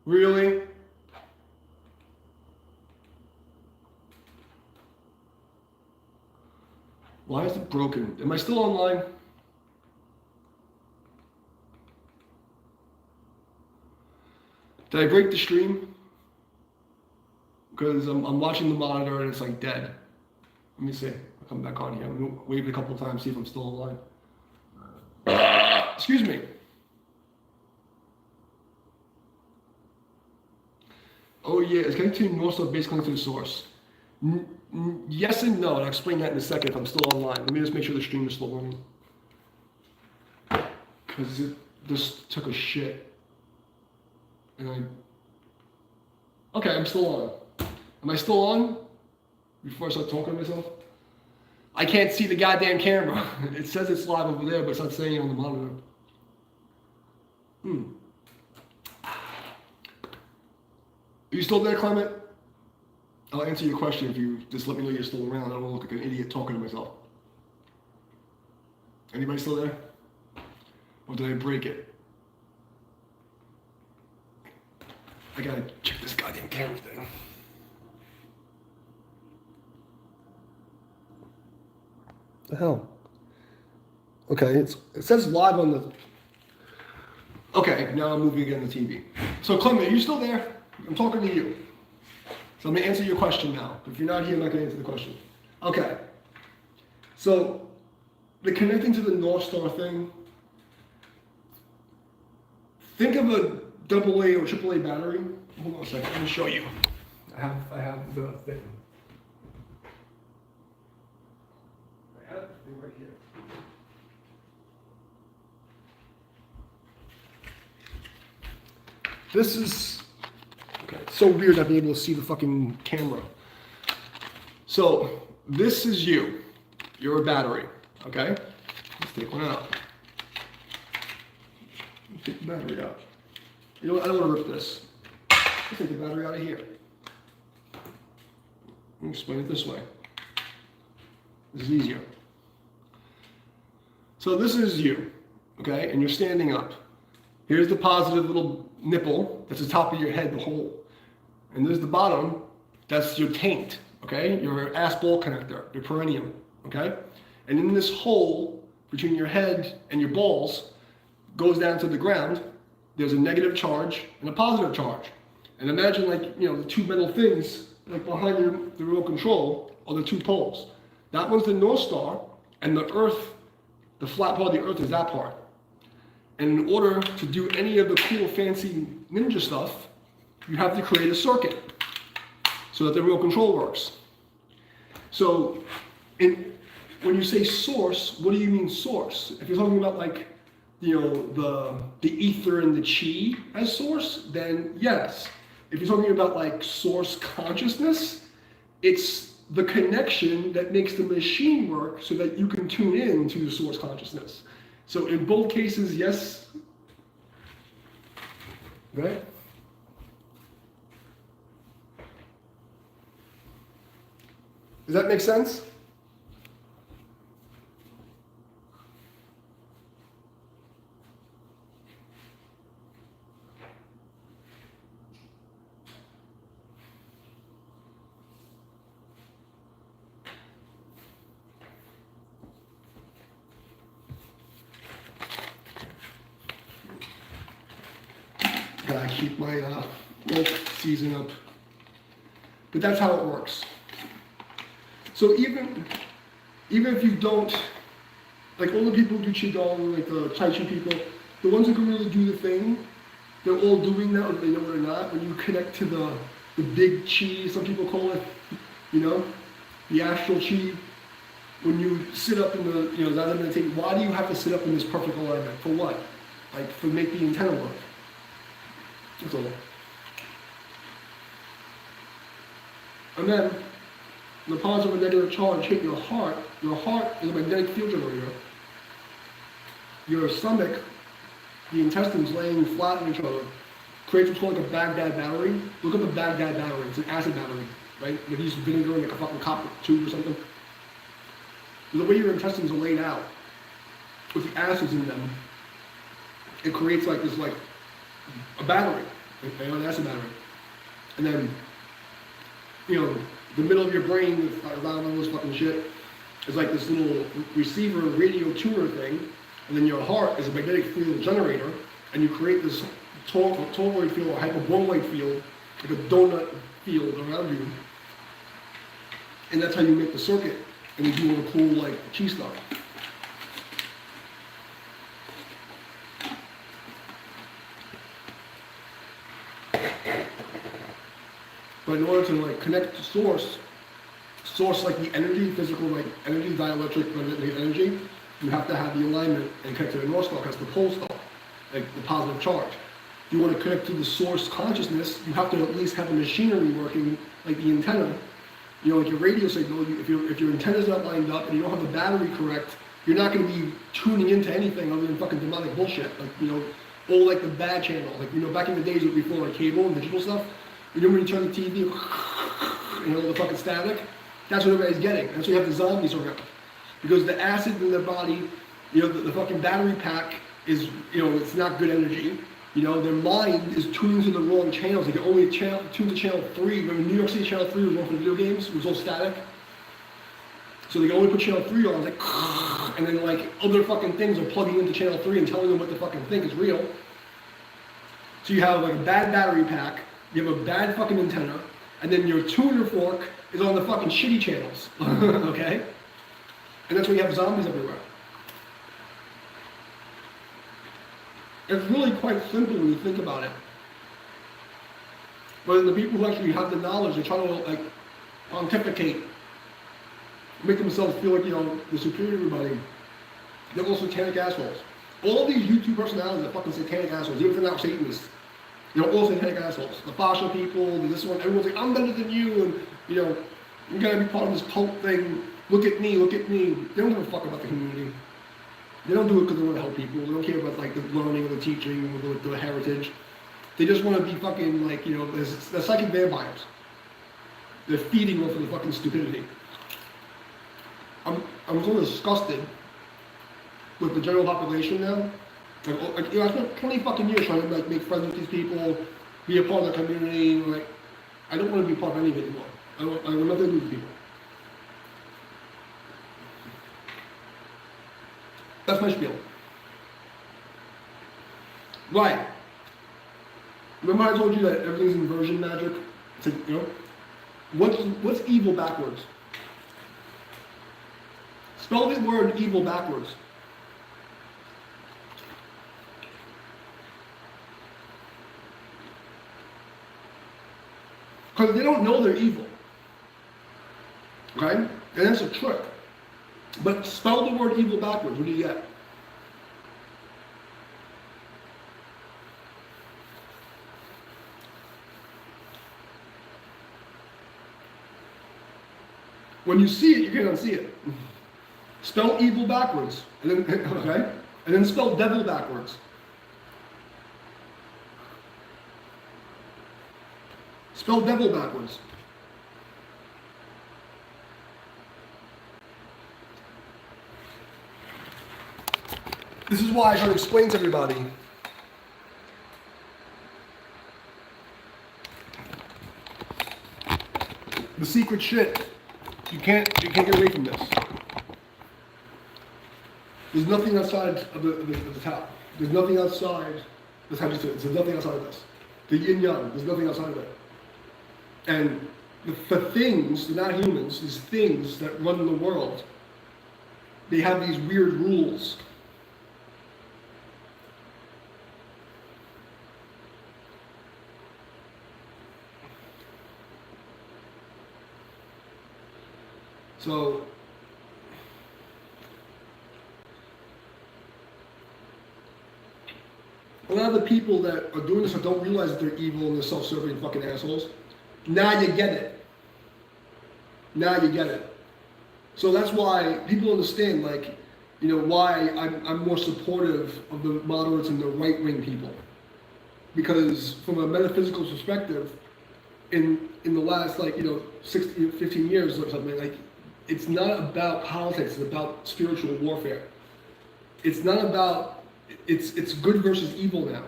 Really? Why is it broken? Am I still online? Did I break the stream? Because I'm watching the monitor and it's like dead. Let me see. I'll come back on here. I'm going to wave it a couple of times, see if I'm still online. Excuse me. Oh yeah, it's connected to north, so basically to the source. Yes and no, and I'll explain that in a second if I'm still online. Let me just make sure the stream is still running. Because it just took a shit. And okay, I'm still on. Am I still on? Before I start talking to myself? I can't see the goddamn camera. It says it's live over there, but it's not saying it on the monitor. Are you still there, Clement? I'll answer your question if you just let me know you're still around. I don't want to look like an idiot talking to myself. Anybody still there? Or did I break it? I gotta check this goddamn camera thing. The hell? Okay, it says live on the... Okay, now I'm moving again to TV. So Clement, are you still there? I'm talking to you. So I'm gonna answer your question now. If you're not here, I'm not gonna answer the question. Okay. So the connecting to the North Star thing, think of a AA or AAA battery. Hold on a second, let me show you. I have the thing. I have the thing right here. This is, okay, it's so weird not being able to see the fucking camera. So this is you. You're a battery, okay? Let's take one out. Take the battery out. You know what, I don't want to rip this. Let's take the battery out of here. Let me explain it this way. This is easier. So this is you, okay? And you're standing up. Here's the positive little nipple. That's the top of your head, the hole. And there's the bottom. That's your taint, okay? Your ass ball connector, your perineum, okay? And in this hole between your head and your balls goes down to the ground. There's a negative charge and a positive charge. And imagine, like, you know, the two metal things like behind the remote control are the two poles. That one's the North Star, and the Earth, the flat part of the Earth is that part. And in order to do any of the cool, fancy ninja stuff, you have to create a circuit so that the remote control works. So when you say source, what do you mean source? If you're talking about, like, you know, the ether and the chi as source, then yes. If you're talking about, like, source consciousness, it's the connection that makes the machine work so that you can tune in to the source consciousness. So in both cases, yes. Right? Does that make sense? I keep my milk season up. But that's how it works. So even if you don't, like all the people who do Qigong, like the Tai Chi people, the ones who can really do the thing, they're all doing that whether they know it or not. When you connect to the big Qi, some people call it, the astral Qi, when you sit up in the, Zazen meditation, why do you have to sit up in this perfect alignment? For what? Like, for make the antenna work. That's all. And then, the positive and negative charge hit your heart. Your heart is a magnetic field generator. Your stomach, the intestines laying flat on each other, creates what's called like a Baghdad battery. Look up a Baghdad battery. It's an acid battery, right? They use vinegar in like a fucking copper tube or something. The way your intestines are laid out, with the acids in them, it creates like this, like a battery, an acid battery. And then, the middle of your brain, with a lot of this fucking shit, is like this little receiver radio tuner thing. And then your heart is a magnetic field generator, and you create this toroid field or hyperboloid field, like a donut field around you. And that's how you make the circuit, and you do all the cool, like, Qi stuff. But in order to like connect to source like the energy, physical like energy, dielectric magnetic energy, you have to have the alignment and connect to the North Star, that's the pole star, like the positive charge. If you want to connect to the source consciousness, you have to at least have the machinery working, like the antenna. Like your radio signal, if your antenna's not lined up and you don't have the battery correct, you're not going to be tuning into anything other than fucking demonic bullshit. Like, all like the bad channel. Like, back in the days before like cable and digital stuff, when you turn the TV, the fucking static, that's what everybody's getting. That's why you have the zombies around. Because the acid in their body, the fucking battery pack is, it's not good energy. Their mind is tuning to the wrong channels. They can only tune to channel 3. Remember New York City channel 3 was one for the video games? It was all static. So they can only put channel 3 on, like, and then like other fucking things are plugging into channel 3 and telling them what the fucking thing is real. So you have like a bad battery pack, you have a bad fucking antenna, and then your tuner fork is on the fucking shitty channels, okay? And that's why you have zombies everywhere. It's really quite simple when you think about it. But the people who actually have the knowledge, they try to like pontificate, make themselves feel like, they're superior to everybody. They're all satanic assholes. All these YouTube personalities are fucking satanic assholes, even if they're not Satanists. All satanic assholes. The Fasha people, this one, everyone's like, I'm better than you, and you gotta be part of this cult thing. Look at me, look at me. They don't give a fuck about the community. They don't do it because they want to help people. They don't care about like the learning or the teaching or the heritage. They just want to be fucking like, they're psychic vampires. They're feeding off of the fucking stupidity. I'm so disgusted with the general population now. Like, I spent 20 fucking years trying to like make friends with these people, be a part of the community. Like, I don't want to be part of any of it anymore. I want nothing to do with people. That's my spiel. Right. Remember I told you that everything's inversion magic? It's like, what's evil backwards? Spell the word evil backwards. Because they don't know they're evil. Okay? And that's a trick. But spell the word evil backwards, what do you get? When you see it, you can't unsee it. Spell evil backwards, and then, okay? And then spell devil backwards. Spell devil backwards. This is why I try to explain to everybody. The secret shit. You can't get away from this. There's nothing outside of the top. There's nothing outside. That's how you say it. There's nothing outside of this. The yin yang. There's nothing outside of it. And the things, the not humans, these things that run the world, they have these weird rules. So, a lot of the people that are doing this that don't realize that they're evil and they're self-serving fucking assholes, now you get it. Now you get it. So that's why people understand, like, you know, why I'm more supportive of the moderates and the right-wing people. Because from a metaphysical perspective, in the last, like, you know, 16, 15 years or something, like, it's not about politics, it's about spiritual warfare. It's not about, it's good versus evil now.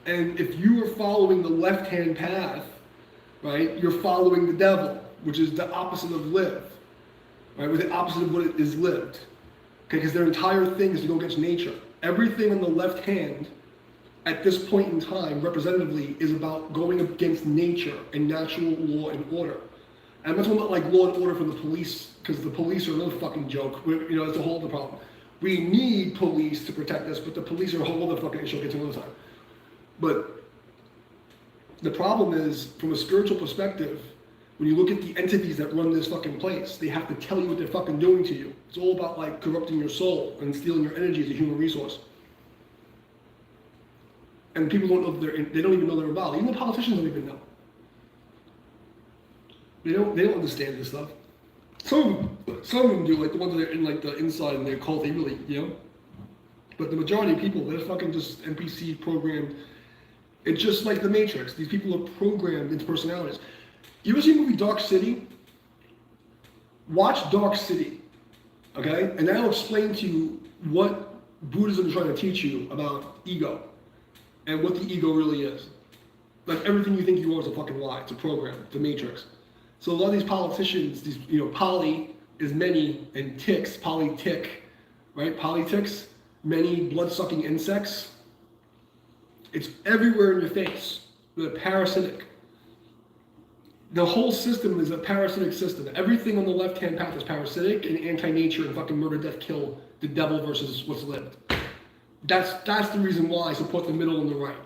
And if you are following the left-hand path, right, you're following the devil, which is the opposite of live, right, with the opposite of what is lived. Okay, because their entire thing is to go against nature. Everything on the left hand, at this point in time, representatively, is about going against nature and natural law and order. And I'm not talking about like law and order for the police, because the police are another fucking joke. You know, it's a whole other problem. We need police to protect us, but the police are a whole other fucking issue. I'll get to another time. But the problem is, from a spiritual perspective, when you look at the entities that run this fucking place, they have to tell you what they're fucking doing to you. It's all about like corrupting your soul and stealing your energy as a human resource. And people don't know they don't even know they're involved. Even the politicians don't even know. They don't understand this stuff. Some of them do, like the ones that are in like the inside and they're cult, they really, you know. But the majority of people, they're fucking just NPC programmed. It's just like the Matrix. These people are programmed into personalities. You ever see the movie Dark City? Watch Dark City, okay? And that'll explain to you what Buddhism is trying to teach you about ego and what the ego really is. Like everything you think you are is a fucking lie. It's a program. It's a matrix. So a lot of these politicians, these, you know, poly is many and ticks, polytick, right? Polyticks, many blood-sucking insects. It's everywhere in your face. They're parasitic. The whole system is a parasitic system. Everything on the left-hand path is parasitic and anti-nature and fucking murder, death, kill, the devil versus what's lived. That's the reason why I support the middle and the right.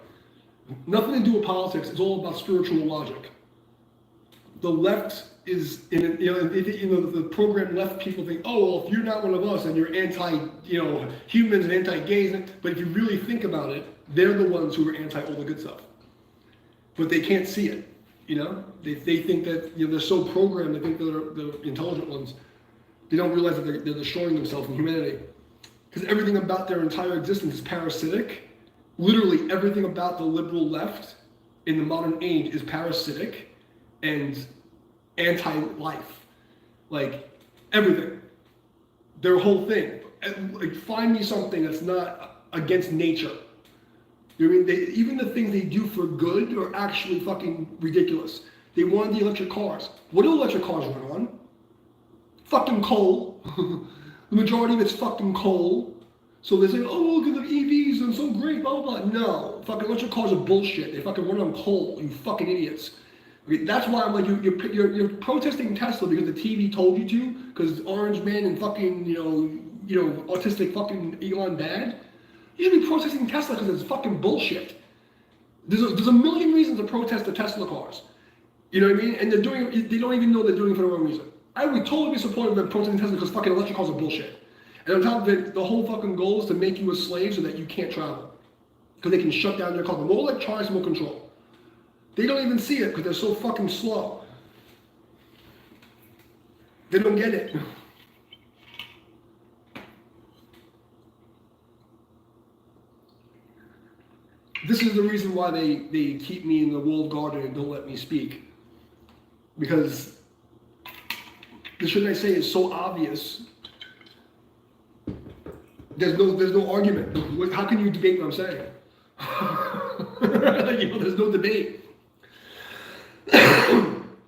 Nothing to do with politics. It's all about spiritual logic. The left is, the program left people think, oh, well, if you're not one of us and you're anti-humans and anti-gays, but if you really think about it, they're the ones who are anti all the good stuff. But they can't see it, you know? They think that, you know, they're so programmed, they think they're the intelligent ones. They don't realize that they're destroying themselves and humanity. Because everything about their entire existence is parasitic. Literally everything about the liberal left in the modern age is parasitic and anti-life. Like, everything. Their whole thing. Like, find me something that's not against nature. You know what I mean? Even the things they do for good are actually fucking ridiculous. They want the electric cars. What do electric cars run on? Fucking coal. The majority of it's fucking coal. So they say, oh, look at the EVs and so great, blah, blah, blah. No, fucking electric cars are bullshit. They fucking run on coal, you fucking idiots. Okay, that's why I'm like, you're protesting Tesla because the TV told you to, because Orange Man and fucking, autistic fucking Elon bad. You should be protesting Tesla because it's fucking bullshit. There's a million reasons to protest the Tesla cars. You know what I mean? And they don't even know they're doing it for the wrong reason. I would totally be supportive of protesting Tesla because fucking electric cars are bullshit. And on top of it, the whole fucking goal is to make you a slave so that you can't travel. Because they can shut down your car. The more electronics, more control. They don't even see it because they're so fucking slow. They don't get it. This is the reason why they keep me in the walled garden and don't let me speak. Because the shit I say is so obvious. There's no argument. How can you debate what I'm saying? There's no debate.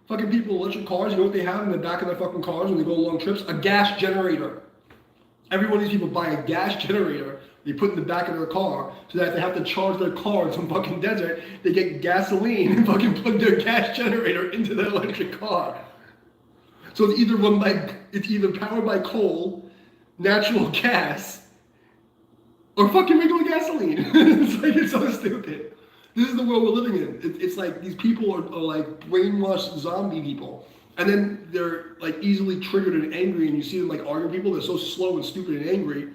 Fucking people, electric cars, you know what they have in the back of their fucking cars when they go on long trips? A gas generator. every one of these people buy a gas generator, they put in the back of their car, so that if they have to charge their car in some fucking desert, they get gasoline and fucking plug their gas generator into their electric car. So it's either powered by coal, natural gas, or fucking regular gasoline. It's so stupid. This is the world we're living in. It's like these people are like brainwashed zombie people. And then they're like easily triggered and angry, and you see them like arguing people. They're so slow and stupid and angry.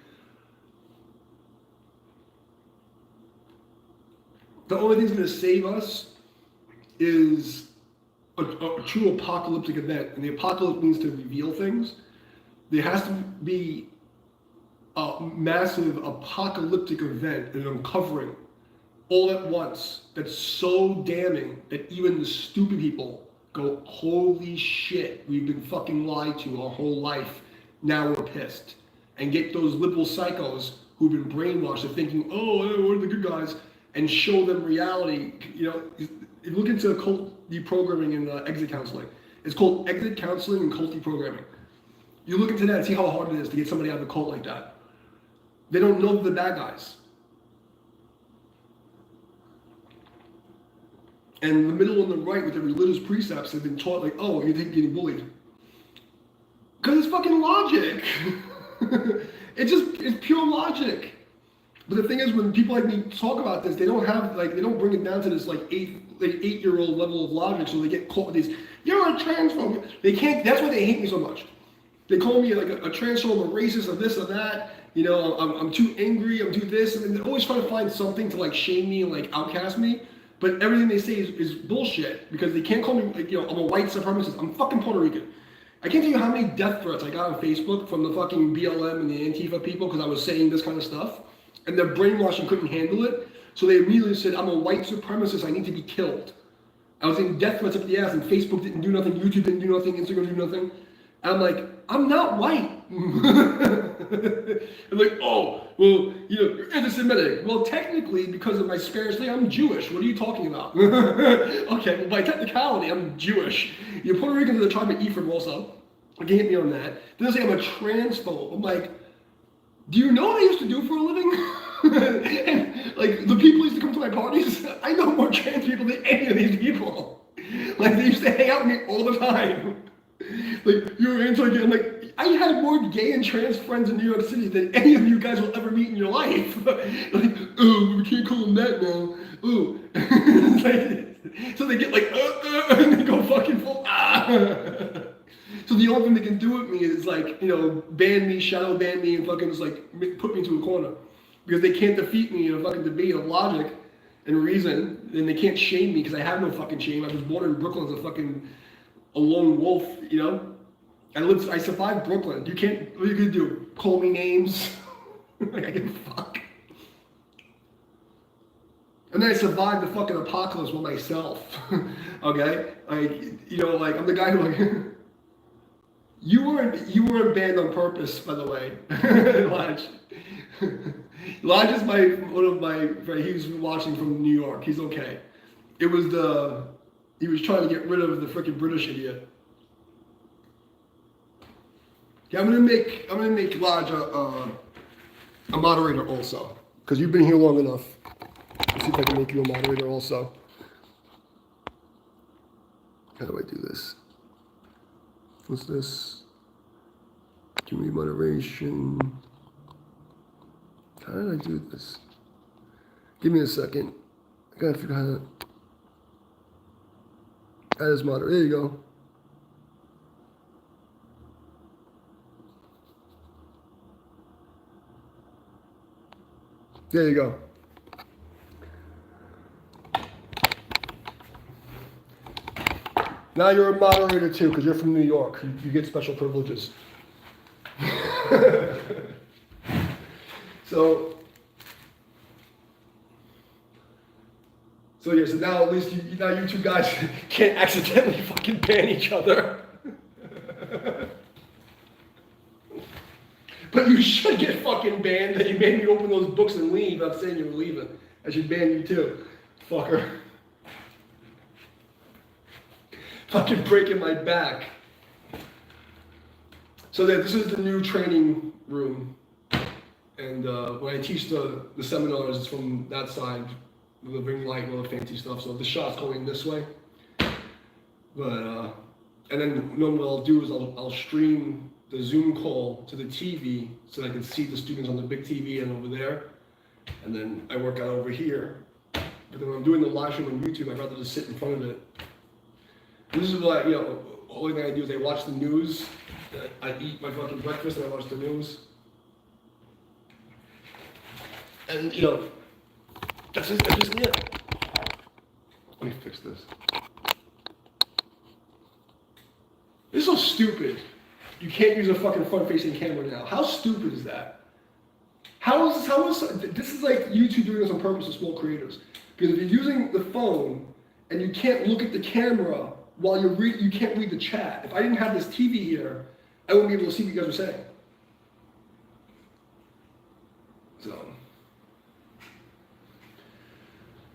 The only thing that's going to save us is a true apocalyptic event. And the apocalypse means to reveal things. There has to be a massive apocalyptic event, an uncovering all at once that's so damning that even the stupid people go, holy shit, we've been fucking lied to our whole life, now we're pissed. And get those liberal psychos who've been brainwashed and thinking, oh, we're the good guys, and show them reality. You know, if you look into cult deprogramming and exit counseling, it's called exit counseling and cult deprogramming. You look into that and see how hard it is to get somebody out of a cult like that. They don't know the bad guys. And the middle and the right with the religious precepts have been taught like, oh, you're getting bullied. Because it's fucking logic. It's pure logic. But the thing is, when people like me talk about this, they don't bring it down to this like 8-year-old level of logic, so they get caught with these, you're a transphobe. They can't, that's why they hate me so much. They call me like a transphobe, a racist, or this or that. You know, I'm too angry, I'm too this, and they're always trying to find something to like shame me and like outcast me. But everything they say is bullshit, because they can't call me, like, you know, I'm a white supremacist. I'm fucking Puerto Rican. I can't tell you how many death threats I got on Facebook from the fucking BLM and the Antifa people because I was saying this kind of stuff. And their brainwashing couldn't handle it. So they immediately said, I'm a white supremacist, I need to be killed. I was getting death threats up the ass, and Facebook didn't do nothing, YouTube didn't do nothing, Instagram didn't do nothing. And I'm like, I'm not white. I'm like, oh, well, you know, you're anti-Semitic. Well, technically, because of my Spanish thing, I'm Jewish. What are you talking about? Okay, well, by technicality, I'm Jewish. You're Puerto Rican to the tribe of Ephraim also. You can hit me on that. Then they say I'm a transphobe. I'm like, do you know what I used to do for a living? And, like, the people used to come to my parties. I know more trans people than any of these people. Like, they used to hang out with me all the time. Like, you're anti-gay. I'm like, I had more gay and trans friends in New York City than any of you guys will ever meet in your life. Like, oh, we can't call them that now. Oh. Like, so they get like, and they go fucking full, So the only thing they can do with me is like, you know, ban me, shadow ban me, and fucking just like put me into a corner. Because they can't defeat me in a fucking debate of logic and reason, and they can't shame me because I have no fucking shame. I was born in Brooklyn as a lone wolf, you know? I survived Brooklyn. What are you gonna do? Call me names? Like, I give a fuck. And then I survived the fucking apocalypse with myself. Okay? Like, you know, like, I'm the guy who like, you weren't banned on purpose, by the way. Lodge. Lodge is one of my friends. He's watching from New York. He's okay. He was trying to get rid of the freaking British idiot. Yeah, I'm gonna make Lodge a moderator also, because you've been here long enough. Let's see if I can make you a moderator also. How do I do this? What's this? Give me moderation. How did I do this? Give me a second. I gotta figure out how to add as moderator. There you go. There you go. Now you're a moderator too, because you're from New York. You get special privileges. So yeah, so now at least you two guys can't accidentally fucking ban each other. But you should get fucking banned that you made me open those books and leave. I'm saying you were leaving. I should ban you too, fucker. Fucking breaking my back. So this is the new training room. And when I teach the seminars, it's from that side, with the ring light and all the fancy stuff. So the shot's going this way. But and then what I'll do is I'll stream the Zoom call to the TV so that I can see the students on the big TV and over there. And then I work out over here. But then when I'm doing the live stream on YouTube, I'd rather just sit in front of it. And this is what, you know, the only thing I do is I watch the news. I eat my fucking breakfast and I watch the news. And, you know, that's just it. Let me fix this. This is so stupid. You can't use a fucking front-facing camera now. How stupid is that? How is this is like YouTube doing this on purpose to small creators. Because if you're using the phone and you can't look at the camera while you can't read the chat. If I didn't have this TV here, I wouldn't be able to see what you guys are saying.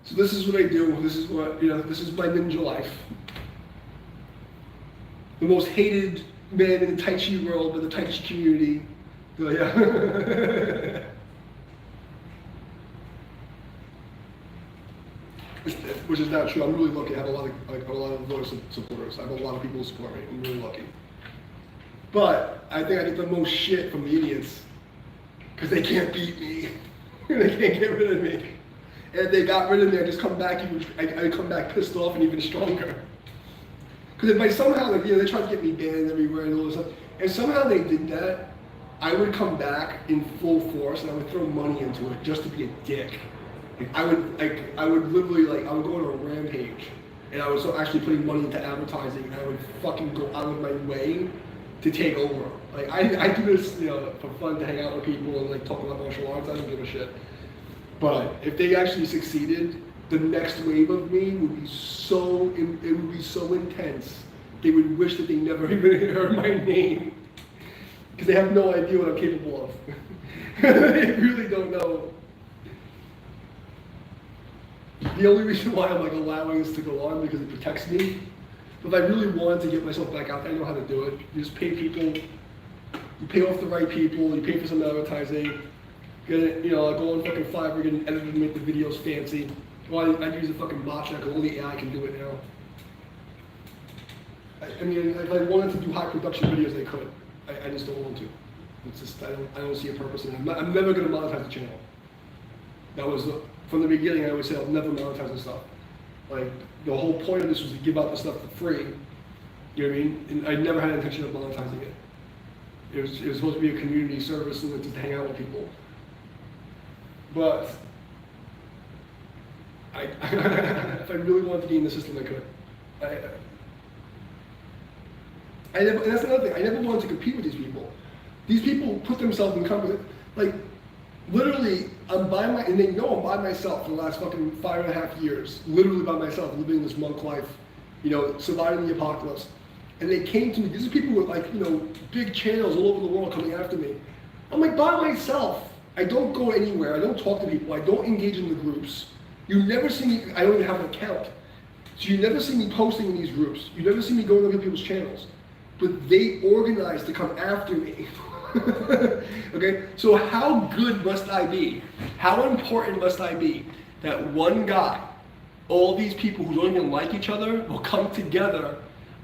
So this is what I do. This is what, you know, this is my ninja life. The most hated man in the Tai Chi world, but the Tai Chi community. So yeah. Which is not true. I'm really lucky. I have a lot of loyal supporters. I have a lot of people who support me. I'm really lucky. But I think I get the most shit from the idiots because they can't beat me. They can't get rid of me. And if they got rid of me, I just come back. I come back pissed off and even stronger. Because if I somehow, like, you know, they tried to get me banned everywhere and all this stuff, and somehow they did that, I would come back in full force and I would throw money into it just to be a dick. I would literally, like, I would go on a rampage, and I was actually putting money into advertising, and I would fucking go out of my way to take over. Like, I do this, you know, for fun, to hang out with people and like talk about martial arts. I don't give a shit. But if they actually succeeded, the next wave of me would be so, it would be so intense. They would wish that they never even heard my name, because they have no idea what I'm capable of. They really don't know. The only reason why I'm like allowing this to go on because it protects me. But if I really wanted to get myself back out there, I know how to do it. You just pay people, you pay off the right people, you pay for some advertising, get it, you know, I go on fucking Fiverr, get an editor to make the videos fancy. Well, I use a fucking bot check, because only AI can do it now. I mean, if I wanted to do high production videos, I could. I just don't want to. It's just, I don't see a purpose in it. I'm never going to monetize the channel. That was, from the beginning, I always said I'll never monetize this stuff. Like, the whole point of this was to give out the stuff for free. You know what I mean? And I never had an intention of monetizing it. It was supposed to be a community service and to hang out with people. But if I really wanted to be in the system, I could. And that's another thing. I never wanted to compete with these people. These people put themselves in company. Like, literally, and they know I'm by myself for the last fucking 5.5 years. Literally by myself, living this monk life, you know, surviving the apocalypse. And they came to me. These are people with, like, you know, big channels all over the world coming after me. I'm like, by myself. I don't go anywhere. I don't talk to people. I don't engage in the groups. You never see me. I don't even have an account. So you never see me posting in these groups. You never see me going to other people's channels. But they organize to come after me. Okay? So how good must I be? How important must I be that one guy, all these people who don't even like each other, will come together?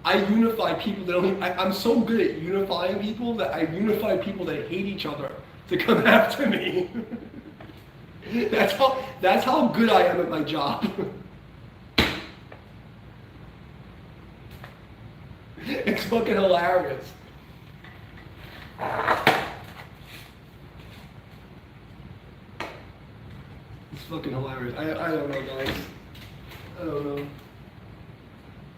I unify people that don't even, I'm so good at unifying people that I unify people that hate each other to come after me. That's how good I am at my job. It's fucking hilarious. It's fucking hilarious. I don't know, guys. I don't know.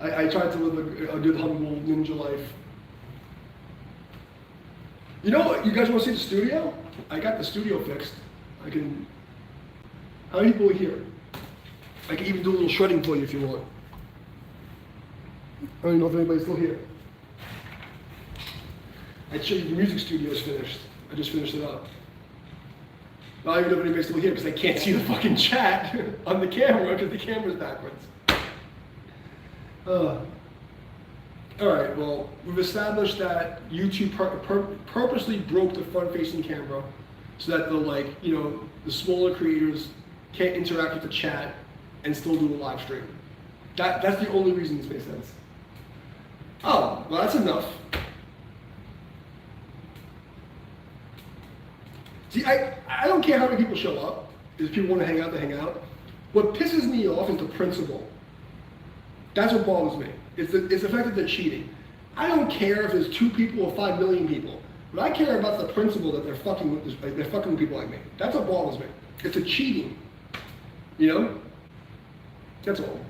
I tried to live a good, humble ninja life. You know what? You guys want to see the studio? I got the studio fixed. I can. How many people are here? I can even do a little shredding for you if you want. I don't even know if anybody's still here. I'd show you the music studio's finished. I just finished it up. I don't even know if anybody's still here because I can't see the fucking chat on the camera because the camera's backwards. Alright, well, we've established that YouTube purposely broke the front-facing camera so that the smaller creators can't interact with the chat and still do a live stream. That's the only reason this makes sense. Oh, well, that's enough. See, I don't care how many people show up. If people want to hang out, they hang out. What pisses me off is the principle. That's what bothers me. It's the fact that they're cheating. I don't care if there's 2 people or 5 million people, but I care about the principle that they're fucking with people like me. That's what bothers me. It's a cheating. You know? That's all.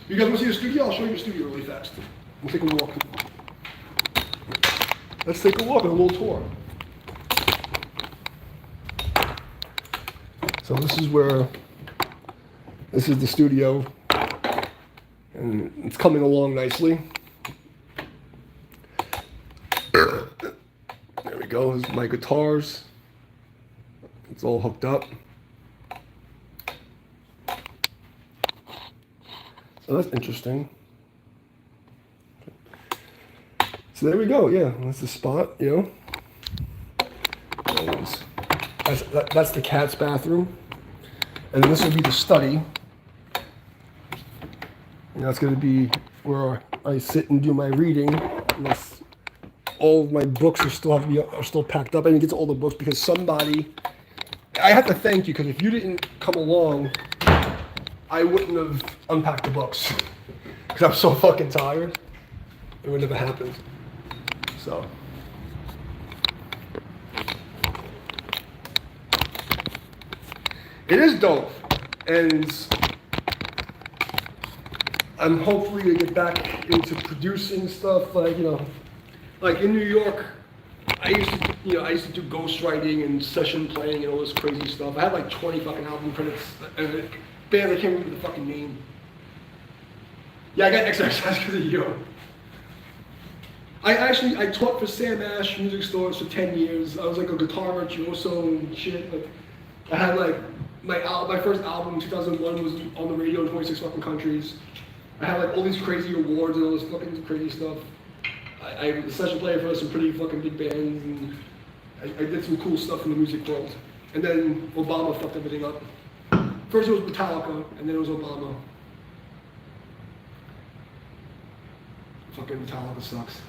You guys want to see the studio? I'll show you the studio really fast. We'll take a walk. Let's take a walk and a little tour. So this is the studio, and it's coming along nicely. There we go, there's my guitars. It's all hooked up. So that's interesting. So there we go, yeah, that's the spot, you know. That's the cat's bathroom. And this will be the study. And that's going to be where I sit and do my reading. Unless all of my books are still packed up. I didn't get to all the books because I have to thank you, because if you didn't come along, I wouldn't have unpacked the books. Because I'm so fucking tired. It would never happen. So. It is dope, and I'm hopefully gonna get back into producing stuff. Like in New York, I used to do ghostwriting and session playing and all this crazy stuff. I had like 20 fucking album credits, and a band I can't remember the fucking name. Yeah, I got exercise because of you. I taught for Sam Ash music stores for 10 years. I was like a guitar virtuoso and shit. Like, I had like my first album in 2001 was on the radio in 26 fucking countries. I had like all these crazy awards and all this fucking crazy stuff. I was a session player for some pretty fucking big bands, and I did some cool stuff in the music world. And then Obama fucked everything up. First it was Metallica, and then it was Obama. Fucking Metallica sucks.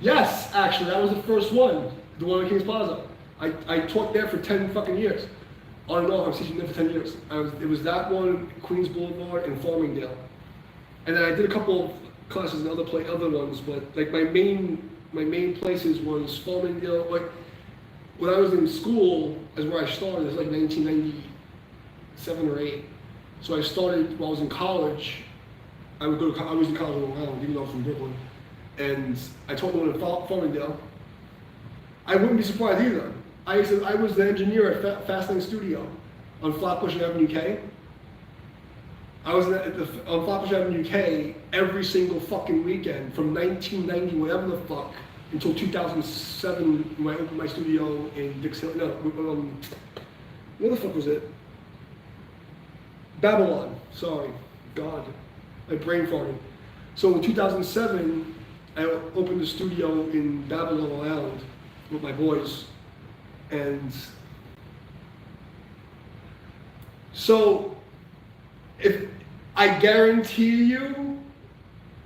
Yes, actually, that was the first one. The one at King's Plaza. I taught there for 10 fucking years. On and off, I was teaching there for 10 years. It was that one, Queens Boulevard, and Farmingdale. And then I did a couple of classes in other ones, but like my main places was Farmingdale. Like when I was in school, is where I started. It was like 1997 or 8. So I started while I was in college. I was in college in Long Island, even though I was from Brooklyn. And I taught them in Farmingdale. I wouldn't be surprised either. I was the engineer at Fastlane Studio on Flatbush Avenue K. I was on Flatbush Avenue K every single fucking weekend from 1990, whatever the fuck, until 2007 when I opened my studio in Dix Hill. No, where the fuck was it? Babylon. Sorry, God, my brain farted. So in 2007, I opened the studio in Babylon Island with my boys. And so, if I guarantee you,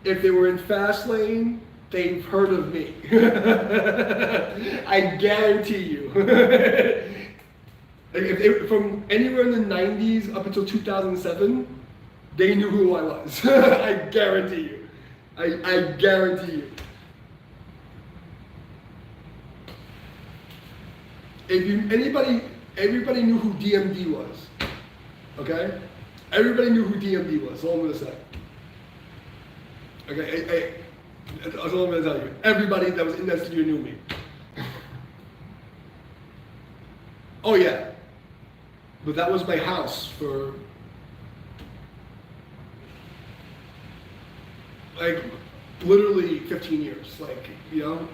if they were in Fastlane, they've heard of me. I guarantee you. If they, from anywhere in the 90s up until 2007, they knew who I was. I guarantee you. I guarantee you. Everybody knew who DMD was, okay? Everybody knew who DMD was, that's all I'm gonna say. Okay, that's all I'm gonna tell you. Everybody that was in that studio knew me. Oh yeah, but that was my house for like literally 15 years, like, you know?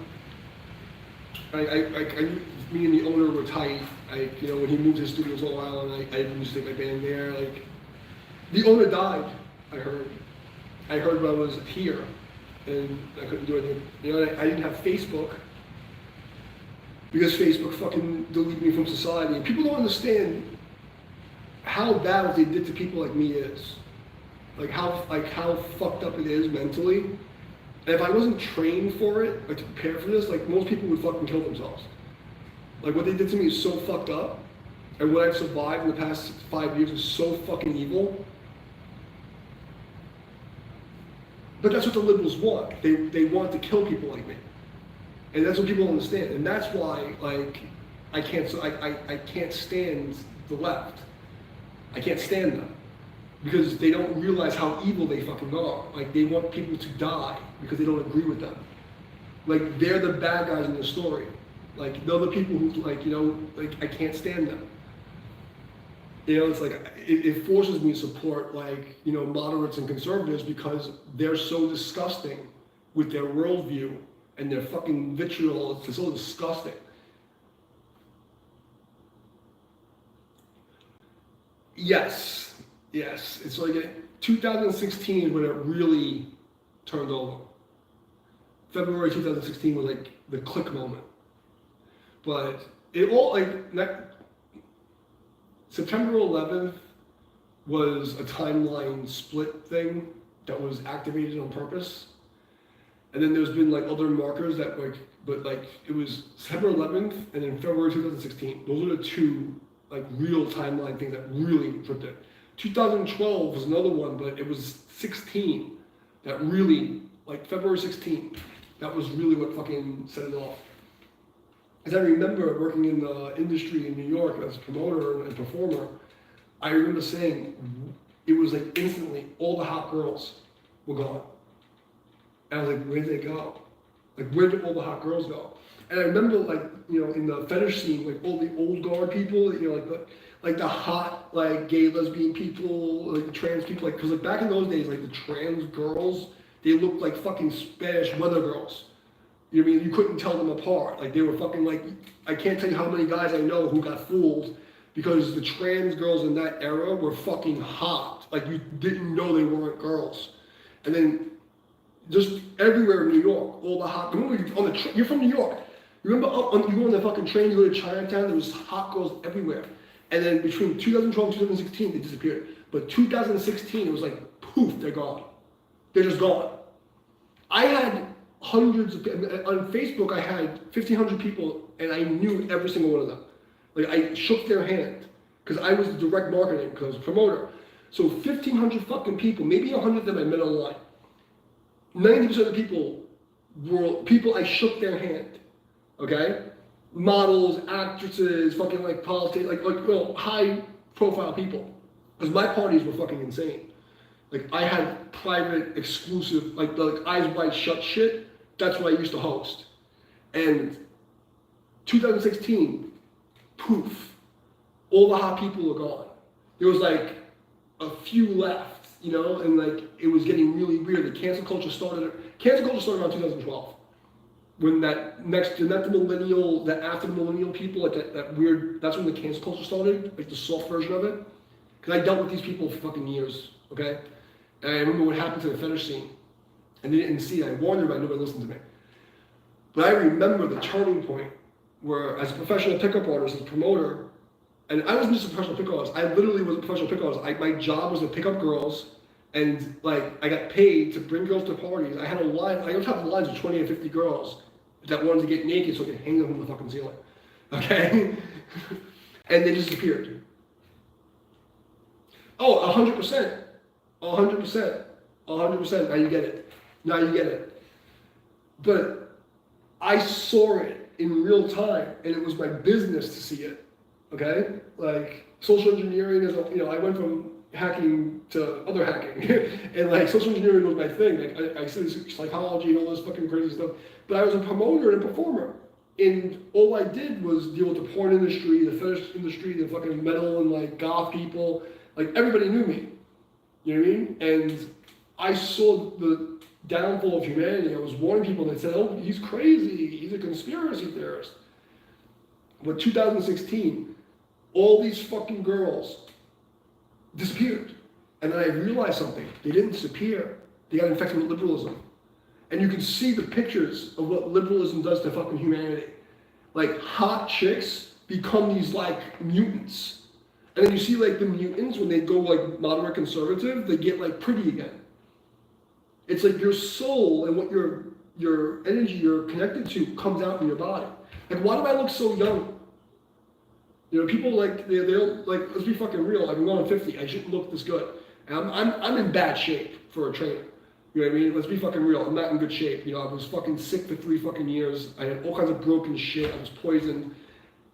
Me and the owner were tight. When he moved his studio to Long Island, I used to take my band there. Like, the owner died. I heard when I was here, and I couldn't do anything. I didn't have Facebook. because Facebook fucking deleted me from society. And people don't understand how bad what they did to people like me is. Like how fucked up it is mentally. And if I wasn't trained for it, like to prepare for this, like most people would fucking kill themselves. Like what they did to me is so fucked up. And what I've survived in the past 5 years is so fucking evil. But that's what the liberals want. They want to kill people like me. And that's what people don't understand. And that's why, like, I can't stand the left. I can't stand them. Because they don't realize how evil they fucking are. Like, they want people to die because they don't agree with them. Like, they're the bad guys in the story. Like, they're the people who, like, you know, like, I can't stand them. You know, it's like, it forces me to support, like, you know, moderates and conservatives because they're so disgusting with their worldview and their fucking vitriol. It's so disgusting. Yes, it's like 2016 is when it really turned over. February 2016 was like the click moment. But it all, like, September 11th was a timeline split thing that was activated on purpose. And then there's been like other markers that like, but like it was September 11th and then February 2016. Those are the two like real timeline things that really tripped it. 2012 was another one, but it was 16 that really, like February 16, that was really what fucking set it off. As I remember working in the industry in New York as a promoter and performer, I remember saying it was like instantly all the hot girls were gone. And I was like, where did they go? Like, where did all the hot girls go? And I remember, like, you know, in the fetish scene, like all the old guard people, you know, like the hot, like gay lesbian people, like the trans people, like, because like back in those days, like the trans girls, they looked like fucking Spanish weather girls. You know what I mean? You couldn't tell them apart. Like they were fucking like, I can't tell you how many guys I know who got fooled because the trans girls in that era were fucking hot. Like you didn't know they weren't girls. And then just everywhere in New York, all the hot, remember you're from New York. You remember you go on the fucking train, you go to Chinatown, there was hot girls everywhere. And then between 2012 and 2016, they disappeared. But 2016, it was like, poof, they're gone. They're just gone. I had hundreds of, on Facebook I had 1,500 people and I knew every single one of them. Like I shook their hand because I was the direct marketing, because I was a promoter. So 1,500 fucking people, maybe 100 of them I met online. 90% of the people were people I shook their hand, okay? Models, actresses, fucking like politics, like you know, high profile people. Because my parties were fucking insane. Like I had private, exclusive, like the eyes wide shut shit. That's what I used to host. And 2016, poof, all the hot people were gone. There was like a few left, you know, and like it was getting really weird. The cancel culture started around 2012. When that the millennial, that after the millennial people, like that weird, that's when the cancel culture started, like the soft version of it. Because I dealt with these people for fucking years, okay? And I remember what happened to the fetish scene. And they didn't see it. I warned everybody, nobody listened to me. But I remember the turning point where, as a professional pickup artist, as a promoter, and I wasn't just a professional pickup artist, I literally was a professional pickup artist. My job was to pick up girls, and like I got paid to bring girls to parties. I had a line, I would have lines of 20 or 50 girls that wanted to get naked so I could hang them from the fucking ceiling. Okay? And they disappeared. Oh, 100%. 100%. 100%. Now you get it. Now you get it. But I saw it in real time, and it was my business to see it. Okay? Like, social engineering is, you know, I went from hacking to other hacking. And like, social engineering was my thing. Like, I studied psychology and all this fucking crazy stuff. But I was a promoter and a performer. And all I did was deal with the porn industry, the fetish industry, the fucking metal and like goth people. Like, everybody knew me. You know what I mean? And I saw the downfall of humanity. I was warning people that said, oh, he's crazy. He's a conspiracy theorist. But 2016, all these fucking girls disappeared. And then I realized something. They didn't disappear. They got infected with liberalism. And you can see the pictures of what liberalism does to fucking humanity. like hot chicks become these like mutants. And then you see like the mutants, when they go like moderate conservative, they get like pretty again. It's like your soul and what your energy you're connected to comes out in your body. Like, why do I look so young? You know, people like they don't like. Let's be fucking real. I'm going on 50. I shouldn't look this good. And I'm in bad shape for a trainer. You know what I mean? Let's be fucking real. I'm not in good shape. You know, I was fucking sick for 3 fucking years. I had all kinds of broken shit. I was poisoned.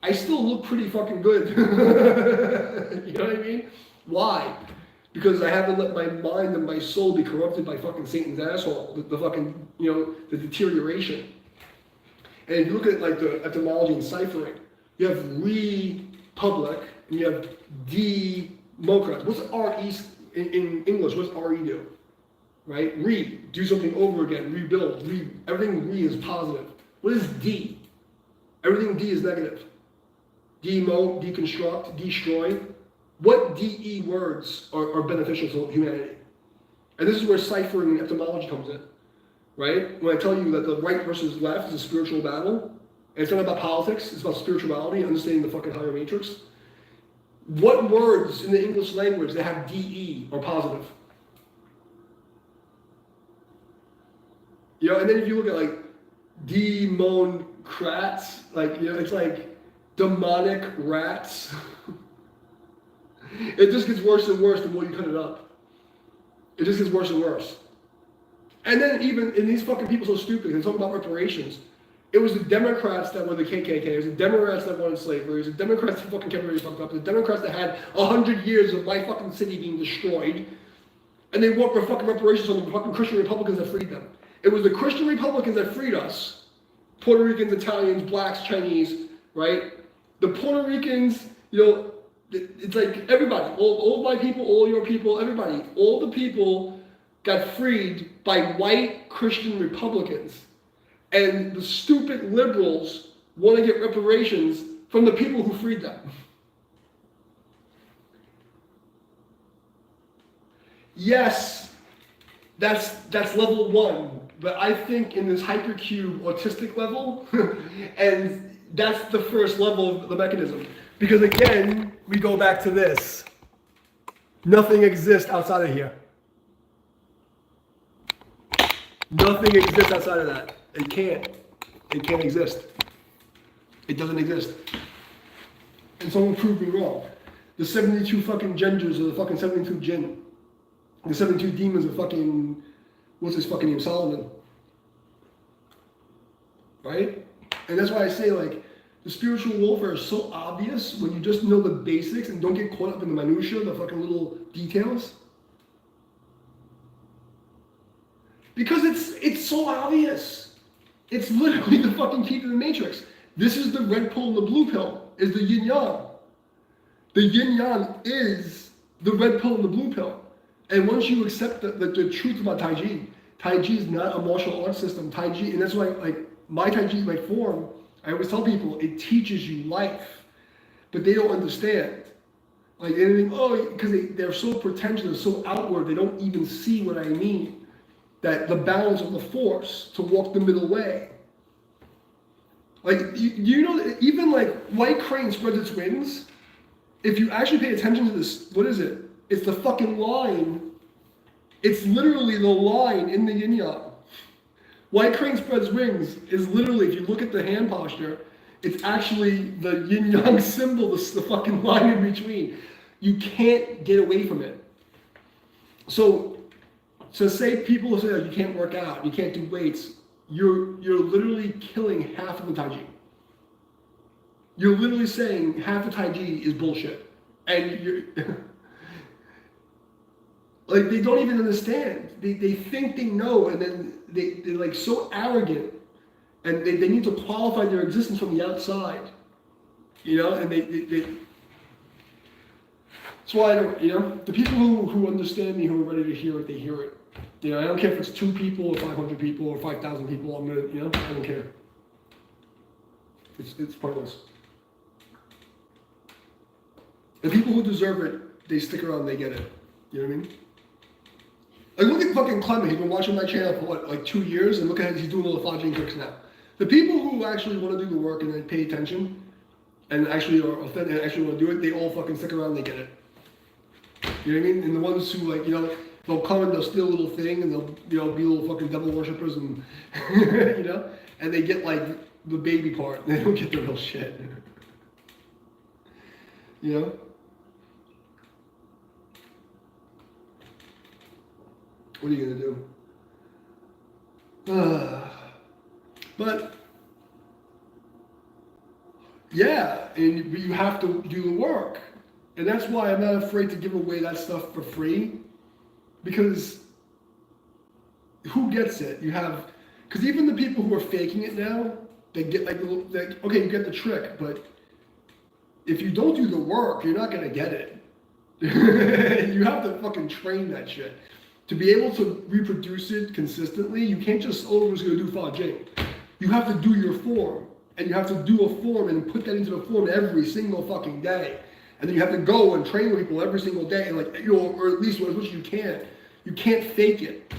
I still look pretty fucking good. You know what I mean? Why? Because I haven't let my mind and my soul be corrupted by fucking Satan's asshole. The fucking, you know, the deterioration. And if you look at like the etymology and ciphering, you have republic and you have democrat. What's RE in English? What's RE do? Right? Do something over again, rebuild, everything is positive. What is D? Everything D is negative. Demo, deconstruct, destroy. What DE words are beneficial to humanity? And this is where ciphering and etymology comes in, right? When I tell you that the right versus left is a spiritual battle, and it's not about politics, it's about spirituality, understanding the fucking higher matrix. What words in the English language that have DE are positive? You know, and then if you look at like democrats, like, you know, it's like demonic rats. It just gets worse and worse the more you cut it up. It just gets worse and worse. And then even, and these fucking people are so stupid, they talk about reparations. It was the Democrats that were the KKK, it was the Democrats that wanted slavery, it was the Democrats that fucking kept everybody fucked up, the Democrats that had 100 years of my fucking city being destroyed, and they want for fucking reparations on the fucking Christian Republicans that freed them. It was the Christian Republicans that freed us. Puerto Ricans, Italians, blacks, Chinese, right? The Puerto Ricans, you know, it's like everybody, all my people, all your people, everybody, all the people got freed by white Christian Republicans. And the stupid liberals want to get reparations from the people who freed them. Yes, that's level 1. But I think in this hypercube autistic level, and that's the first level of the mechanism. Because again, we go back to this. Nothing exists outside of here. Nothing exists outside of that. It can't. It can't exist. It doesn't exist. And someone proved me wrong. The 72 fucking genders are the fucking 72 jinn. The 72 demons are fucking, what's his fucking name? Solomon. Right? And that's why I say, like, the spiritual warfare is so obvious when you just know the basics and don't get caught up in the minutiae, the fucking little details. Because it's so obvious. It's literally the fucking key to the matrix. This is the red pill and the blue pill, is the yin yang. The yin yang is the red pill and the blue pill. And once you accept the truth about Tai Chi is not a martial arts system. Tai Chi, and that's why, like, my Tai Chi, like, form, I always tell people, it teaches you life. But they don't understand. Like, they think, oh, because they're so pretentious, so outward, they don't even see what I mean. That the balance of the force to walk the middle way. Like, you know, that even like white crane spreads its wings. If you actually pay attention to this, what is it? It's the fucking line. It's literally the line in the yin yang. White crane spreads wings is literally, if you look at the hand posture, it's actually the yin yang symbol, the fucking line in between. You can't get away from it. So say people say that you can't work out, you can't do weights, you're literally killing half of the Tai Chi. You're literally saying half the Tai Chi is bullshit. And you're like, they don't even understand. They think they know, and then they're like so arrogant, and they need to qualify their existence from the outside. You know, and they that's why I don't, you know, the people who understand me, who are ready to hear it, they hear it. You know, I don't care if it's 2 people or 500 people or 5,000 people. I'm gonna, you know, I don't care. It's pointless. The people who deserve it, they stick around, they get it. You know what I mean? Like, look at fucking Clement. He's been watching my channel for what, like 2 years, and look at how he's doing all the Fajin tricks now. The people who actually want to do the work and they pay attention and actually are authentic and actually want to do it, they all fucking stick around and they get it. You know what I mean? And the ones who like, they'll come and they'll steal a little thing and they'll be little fucking devil worshippers and, and they get like the baby part and they don't get the real shit. What are you gonna do? But yeah, but you have to do the work. And that's why I'm not afraid to give away that stuff for free. Because who gets it? Because even the people who are faking it now, they get okay, you get the trick, but if you don't do the work, you're not gonna get it. You have to fucking train that shit. To be able to reproduce it consistently, you can't just, we're just gonna do Fajing. You have to do your form, and you have to do a form and put that into the form every single fucking day. And then you have to go and train people every single day, and or at least as much as you can. You can't fake it.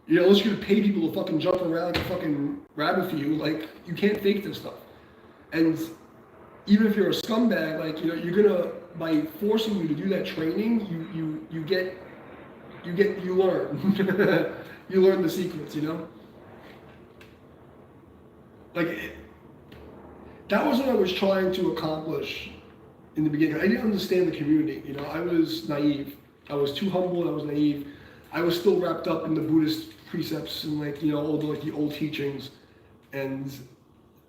Unless you're gonna pay people to fucking jump around like a fucking rabbit for you, you can't fake this stuff. And even if you're a scumbag, you're gonna, by forcing you to do that training, you learn. You learn the secrets, that was what I was trying to accomplish in the beginning. I didn't understand the community, I was naive. I was too humble, I was naive. I was still wrapped up in the Buddhist precepts and all the old teachings. And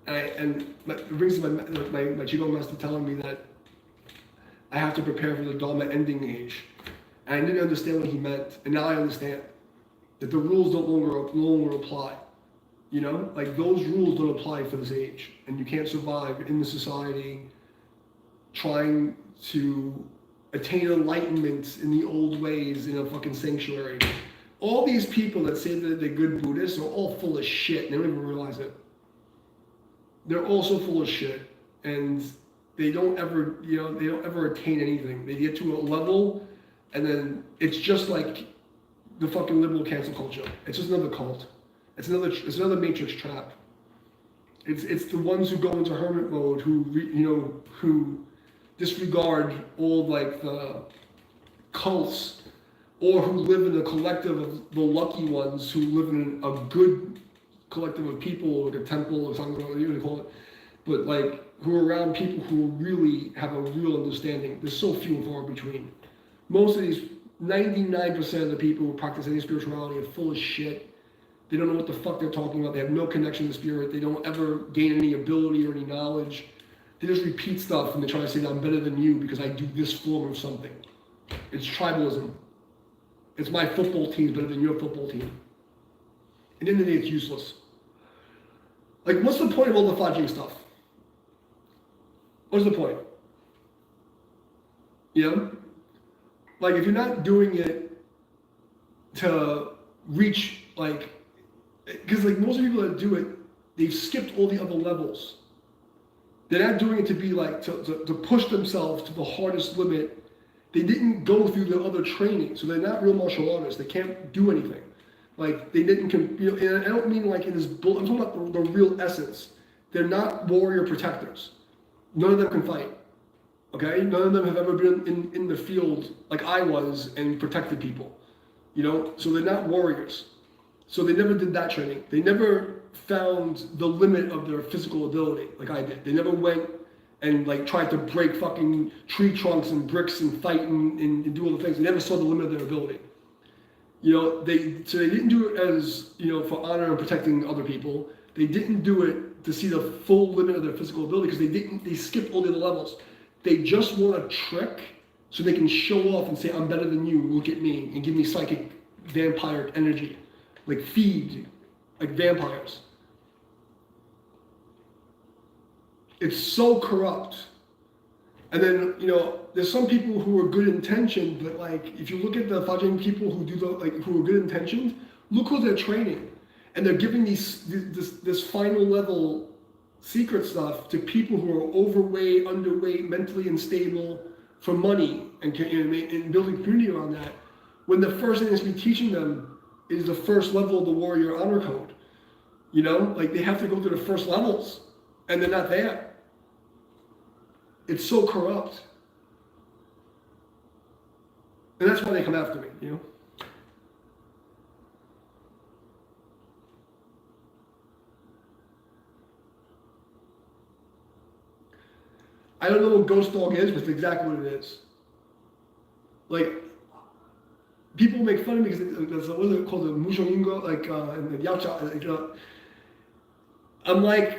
it brings my Qigong master telling me that I have to prepare for the Dharma ending age. And I didn't understand what he meant, and now I understand that the rules no longer apply. Those rules don't apply for this age, and you can't survive in the society trying to attain enlightenment in the old ways in a fucking sanctuary. All these people that say that they're good Buddhists are all full of shit, and they don't even realize it. They're also full of shit, and they don't ever attain anything. They get to a level. And then it's just like the fucking liberal cancel culture. It's just another cult. It's another matrix trap. It's the ones who go into hermit mode who disregard all the cults, or who live in a collective of the lucky ones who live in a good collective of people, like a temple or something, whatever you call it. But who are around people who really have a real understanding. There's so few and far between. Most of these, 99% of the people who practice any spirituality are full of shit. They don't know what the fuck they're talking about. They have no connection to spirit. They don't ever gain any ability or any knowledge. They just repeat stuff and they try to say that I'm better than you because I do this form of something. It's tribalism. It's my football team's better than your football team. And in the end of the day, it's useless. What's the point of all the fudging stuff? What's the point? If you're not doing it to reach, because most of the people that do it, they've skipped all the other levels. They're not doing it to be to push themselves to the hardest limit. They didn't go through the other training, so they're not real martial artists. They can't do anything. They didn't, and I don't mean in this bull. I'm talking about the real essence. They're not warrior protectors. None of them can fight. Okay, none of them have ever been in the field like I was and protected people, so they're not warriors. So they never did that training. They never found the limit of their physical ability like I did. They never went and tried to break fucking tree trunks and bricks and fight and do all the things. They never saw the limit of their ability. So they didn't do it as, for honor and protecting other people. They didn't do it to see the full limit of their physical ability because they skipped all the other levels. They just want a trick so they can show off and say, I'm better than you, look at me, and give me psychic vampire energy. Feed, vampires. It's so corrupt. And then, there's some people who are good intentioned, but if you look at the Fajing people who do who are good intentioned, look who they're training. And they're giving this final level secret stuff to people who are overweight, underweight, mentally unstable for money and building community around that. When the first thing that's be teaching them is the first level of the warrior honor code. You know, like they have to go to the first levels and they're not there. It's so corrupt. And that's why they come after me, you know? I don't know what ghost dog is, but it's exactly what it is. Like, people make fun of me because there's what is it called, the Mushoningo, like, and the Yacha, like, I'm like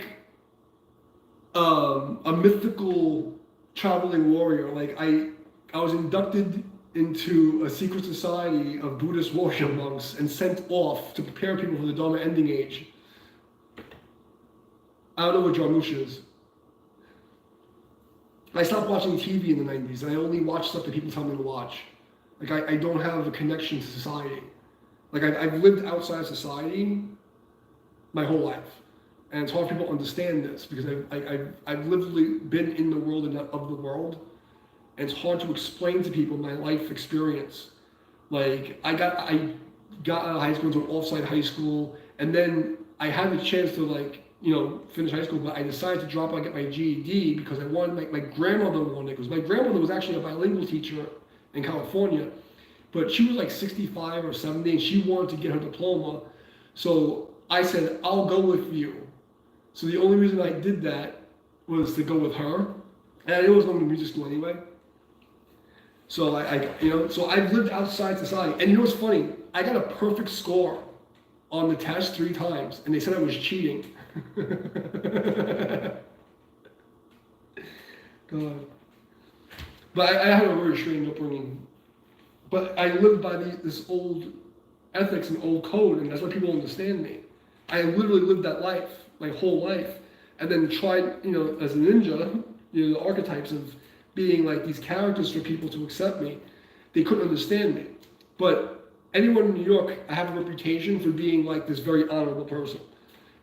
a mythical traveling warrior. Like, I was inducted into a secret society of Buddhist warrior monks and sent off to prepare people for the Dharma ending age. I don't know what Jarmusch is. I stopped watching TV in the 90s, and I only watch stuff that people tell me to watch. Like, I don't have a connection to society. Like, I've lived outside society my whole life. And it's hard for people to understand this, because I've literally been in the world and not of the world. And it's hard to explain to people my life experience. Like, I got out of high school into an off-site high school, and then I had the chance to, like, you know, finish high school, but I decided to drop out and get my GED because I wanted, my grandmother wanted it, because my grandmother was actually a bilingual teacher in California, but she was like 65 or 70, and she wanted to get her diploma. So I said, I'll go with you. So the only reason I did that was to go with her, and I knew I was going to music school anyway. So so I've lived outside society, and you know what's funny? I got a perfect score on the test 3 times, and they said I was cheating. God. But I had a very strange upbringing. But I lived by this old ethics and old code, and that's why people understand me. I literally lived that life, my whole life, and then tried, you know, as a ninja, you know, the archetypes of being like these characters for people to accept me. They couldn't understand me. But anyone in New York, I have a reputation for being like this very honorable person.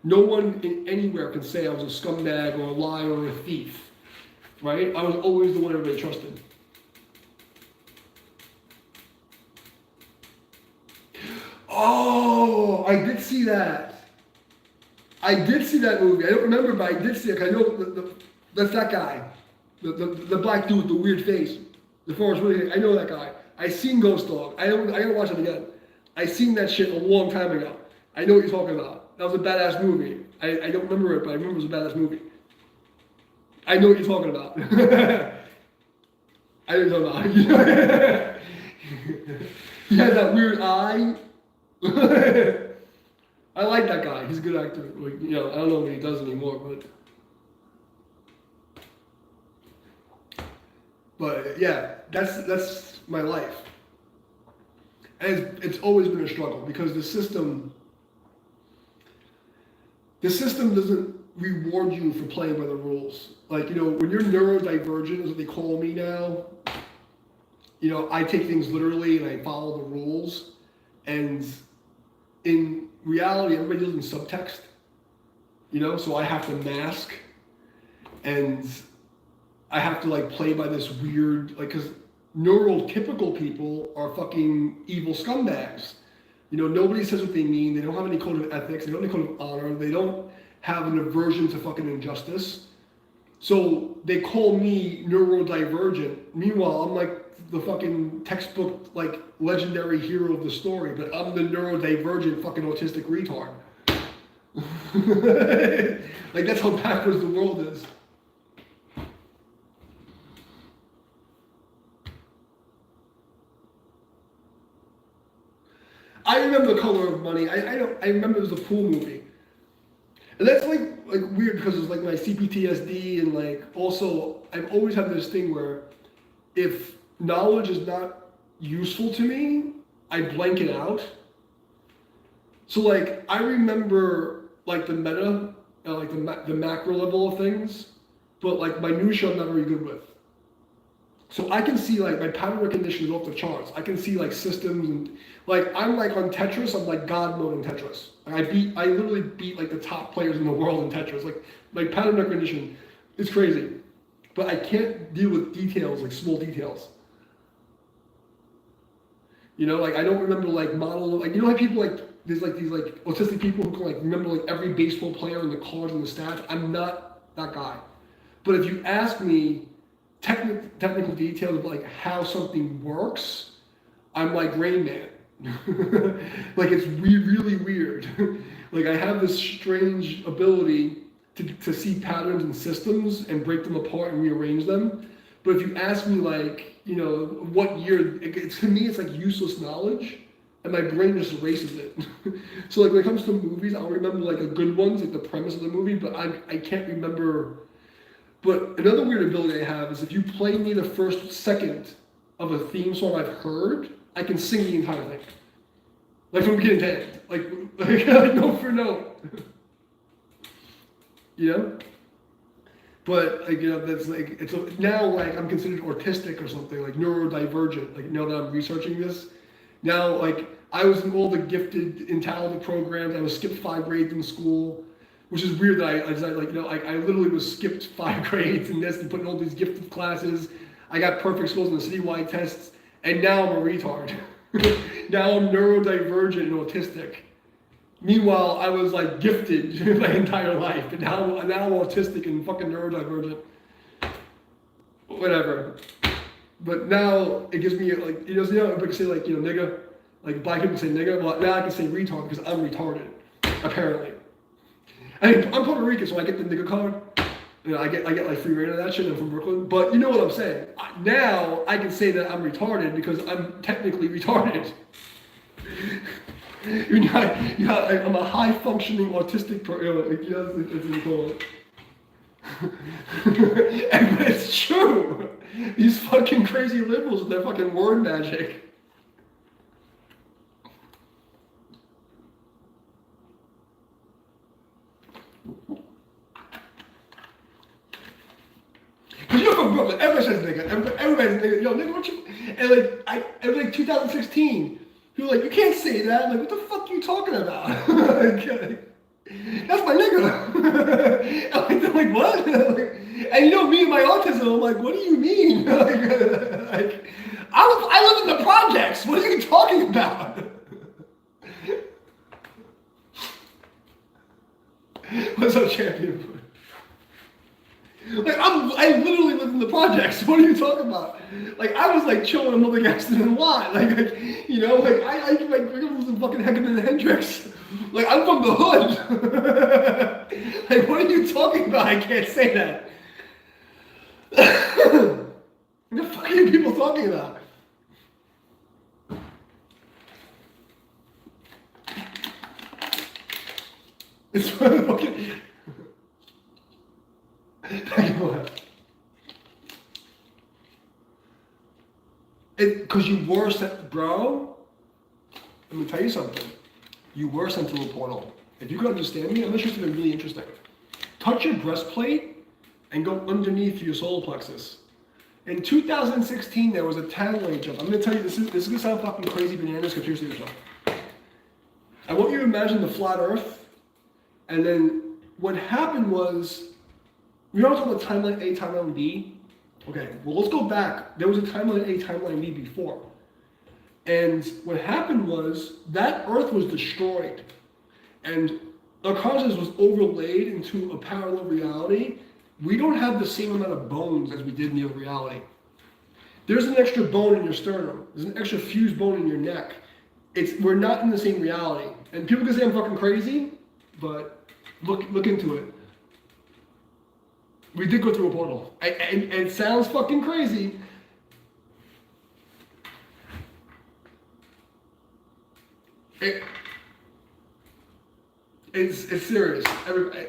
No one anywhere can say I was a scumbag or a liar or a thief, right? I was always the one everybody trusted. Oh, I did see that. I did see that movie. I don't remember, but I did see it. I know that's that guy. The black dude with the weird face. The Forrest Whitaker. I know that guy. I seen Ghost Dog. I gotta watch it again. I seen that shit a long time ago. I know what you're talking about. That was a badass movie. I don't remember it, but I remember it was a badass movie. I know what you're talking about. I didn't know about it. He had that weird eye. I like that guy. He's a good actor. Like, you know, I don't know what he does anymore, but yeah, that's my life. And it's always been a struggle, because the system doesn't reward you for playing by the rules. Like, you know, when you're neurodivergent, is what they call me now, you know, I take things literally and I follow the rules. And in reality, everybody lives in subtext, you know, so I have to mask, and I have to like play by this weird, like, because neurotypical people are fucking evil scumbags. You know, nobody says what they mean. They don't have any code of ethics. They don't have any code of honor. They don't have an aversion to fucking injustice. So they call me neurodivergent. Meanwhile, I'm like the fucking textbook, like, legendary hero of the story, but I'm the neurodivergent fucking autistic retard. Like, that's how backwards the world is. I remember The Color of Money. I remember it was a Pool movie. And that's like weird, because it's like my CPTSD, and like also I've always had this thing where if knowledge is not useful to me, I blank it out. So like I remember like the meta, like the macro level of things, but like minutia I'm not very good with. So I can see like my pattern recognition is off the charts. I can see like systems, and like I'm like on Tetris, I'm like God mode in Tetris. Like I literally beat like the top players in the world in Tetris. Like my pattern recognition is crazy. But I can't deal with details, like small details. You know, like I don't remember like model, like, you know how people like there's like these like autistic people who can like remember like every baseball player and the cards and the stats. I'm not that guy. But if you ask me technical details of like how something works, I'm like Rain Man. Like it's really weird. Like I have this strange ability to see patterns and systems and break them apart and rearrange them. But if you ask me like, you know, what year, to me it's like useless knowledge, and my brain just erases it. So like when it comes to movies, I'll remember like the good ones, like the premise of the movie, but I can't remember. But another weird ability I have is if you play me the first second of a theme song I've heard, I can sing the entire thing. Like from beginning to end. Like note for note. You know? But like, you know, that's like, now like I'm considered autistic or something, like neurodivergent, like now that I'm researching this. Now, like, I was in all the gifted and talented programs. I was skipped 5 grades in school, which is weird that I decided, like, you know, I literally was skipped 5 grades in this and put in all these gifted classes. I got perfect scores in the citywide tests, and now I'm a retard. Now I'm neurodivergent and autistic. Meanwhile, I was like gifted my entire life, but now I'm autistic and fucking neurodivergent. Whatever. But now it gives me like, you know, people can say like, you know, nigga, like black people say nigga. Well, now I can say retard because I'm retarded, apparently. I mean, I'm Puerto Rican, so I get the nigga card. You know, I get like free reign of that shit. I'm from Brooklyn, but you know what I'm saying. Now I can say that I'm retarded because I'm technically retarded. I'm a high functioning autistic person. That's what you call it. And it's true. These fucking crazy liberals with their fucking word magic. Cause you're from Brooklyn, everybody says nigga. Everybody's nigga. Yo, nigga, what you? And like, it was like 2016. People were like, you can't say that. I'm like, what the fuck are you talking about? That's my nigga. I'm like, what? And you know me and my autism, I'm like, what do you mean? Like, I live in the projects. What are you talking about? What's up, champion? Like, I literally live in the projects. What are you talking about? Like, I was like chilling in Mother Gaston and Watt. Like, you know, like I was in fucking Heckman and Hendrix. Like, I'm from the hood. Like, what are you talking about? I can't say that. What the fuck are you people talking about? It's fucking. Because you were sent, bro. Let me tell you something. You were sent to a portal. If you could understand me, I'm sure it's been really interesting. Touch your breastplate and go underneath your solar plexus. In 2016, there was a talent jump. I'm gonna tell you this is gonna sound fucking crazy bananas. Confuse yourself. I want you to imagine the flat Earth, and then what happened was. We don't talk about timeline A, timeline B. Okay, well, let's go back. There was a timeline A, timeline B before. And what happened was that Earth was destroyed. And our consciousness was overlaid into a parallel reality. We don't have the same amount of bones as we did in the other reality. There's an extra bone in your sternum. There's an extra fused bone in your neck. We're not in the same reality. And people can say I'm fucking crazy, but look into it. We did go through a portal. And it sounds fucking crazy. It's serious.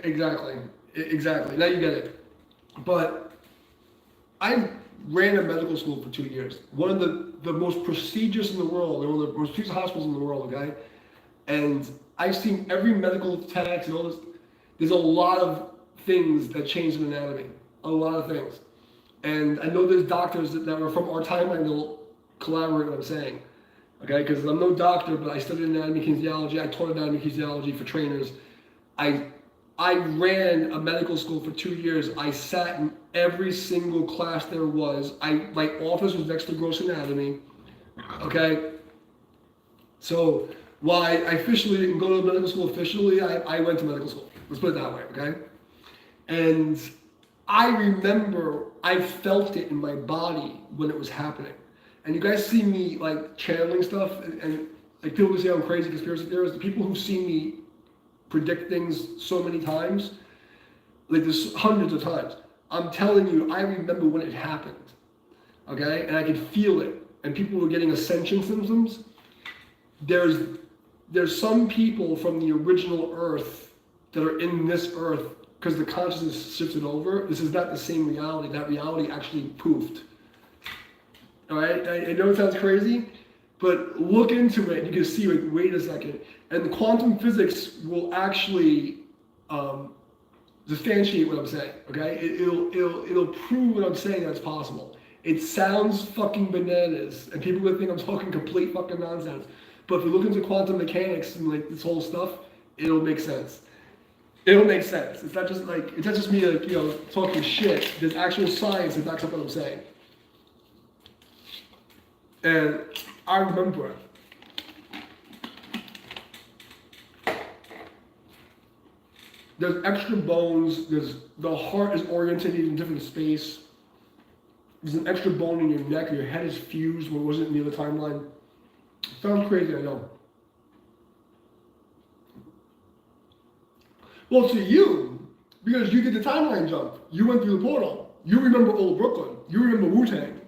Exactly. Now you get it. But I ran a medical school for 2 years. One of the most prestigious in the world, one of the most prestigious hospitals in the world, okay? And I've seen every medical text and all this. There's a lot of things that change in anatomy. A lot of things. And I know there's doctors that are from our timeline that will collaborate what I'm saying. Okay, because I'm no doctor, but I studied anatomy kinesiology. I taught anatomy kinesiology for trainers. I ran a medical school for 2 years. I sat in every single class there was. My office was next to gross anatomy. Okay? So Well, I officially didn't go to medical school officially. I went to medical school. Let's put it that way, okay? And I remember I felt it in my body when it was happening. And you guys see me like channeling stuff, and like people who say I'm crazy conspiracy theorist. The people who see me predict things so many times, like there's hundreds of times. I'm telling you, I remember when it happened, okay? And I could feel it. And people were getting ascension symptoms. There's some people from the original Earth that are in this Earth because the consciousness shifted over. This is not the same reality. That reality actually poofed. All right, I know it sounds crazy, but look into it. You can see, like, wait a second. And quantum physics will actually substantiate what I'm saying. Okay, it'll prove what I'm saying that's possible. It sounds fucking bananas, and people would think I'm talking complete fucking nonsense. But if you look into quantum mechanics and like this whole stuff, it'll make sense. It'll make sense. It's not just me, like, you know, talking shit. There's actual science that backs up what I'm saying. And I remember it. There's extra bones. The heart is oriented in a different space. There's an extra bone in your neck. Your head is fused when it wasn't in the other timeline. Sounds crazy, I know. Well, to you, because you did the timeline jump. You went through the portal. You remember old Brooklyn. You remember Wu-Tang.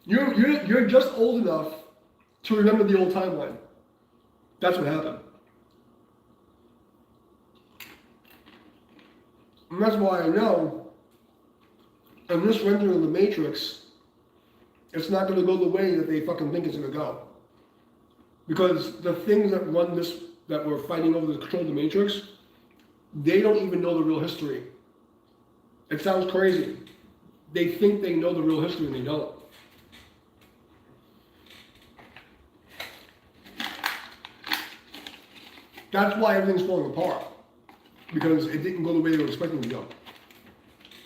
You're just old enough to remember the old timeline. That's what happened. And that's why I know, in this rendering of the Matrix, it's not going to go the way that they fucking think it's going to go. Because the things that run this, that we're fighting over the control of the Matrix, they don't even know the real history. It sounds crazy. They think they know the real history and they don't. That's why everything's falling apart. Because it didn't go the way they were expecting it to go.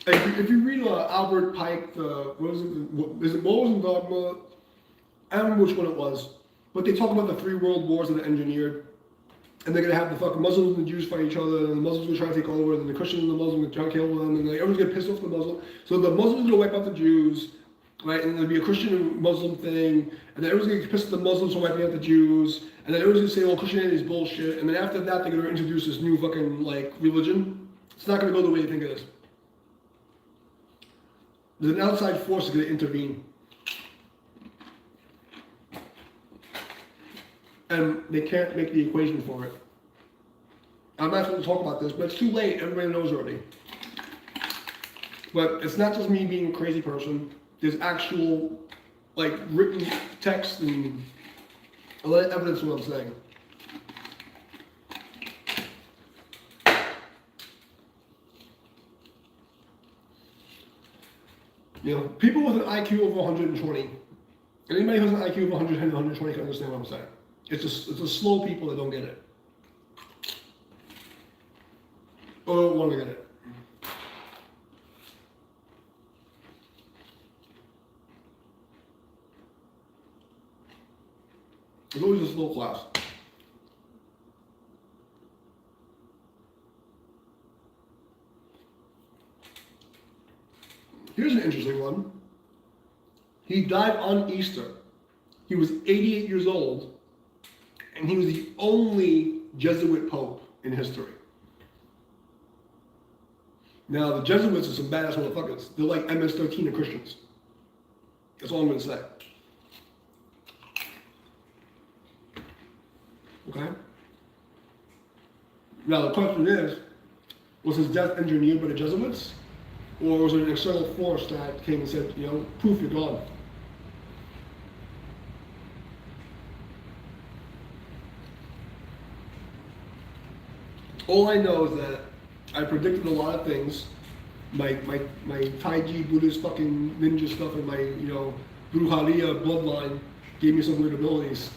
If you read Albert Pike, is it Morals and Dogma? I don't remember which one it was. But they talk about the 3 world wars that are engineered. And they're going to have the fucking Muslims and the Jews fight each other, and the Muslims will try to take over, and the Christians and the Muslims will try to kill them, and everyone's going to piss off the Muslim. So the Muslims will wipe out the Jews, right? And there'll be a Christian and Muslim thing, and then everyone's going to get pissed at the Muslims for wiping out the Jews, and then everyone's going to say, well, Christianity is bullshit, and then after that, they're going to introduce this new fucking, like, religion. It's not going to go the way you think it is. There's an outside force that's going to intervene. And they can't make the equation for it. I'm not supposed to talk about this, but it's too late. Everybody knows already. But it's not just me being a crazy person. There's actual, like, written text and a lot of evidence of what I'm saying. You know, people with an IQ over 120, anybody who has an IQ of 100 and 120 can understand what I'm saying. It's the slow people that don't get it. Or don't want to get it. It's always a slow class. Here's an interesting one. He died on Easter. He was 88 years old, and he was the only Jesuit pope in history. Now, the Jesuits are some badass motherfuckers. They're like MS-13 of Christians. That's all I'm going to say. Okay? Now, the question is, was his death engineered by the Jesuits? Or was it an external force that came and said, you know, poof, you're gone? All I know is that I predicted a lot of things. My Taiji Buddhist fucking ninja stuff and my, you know, Brujaria bloodline gave me some weird abilities.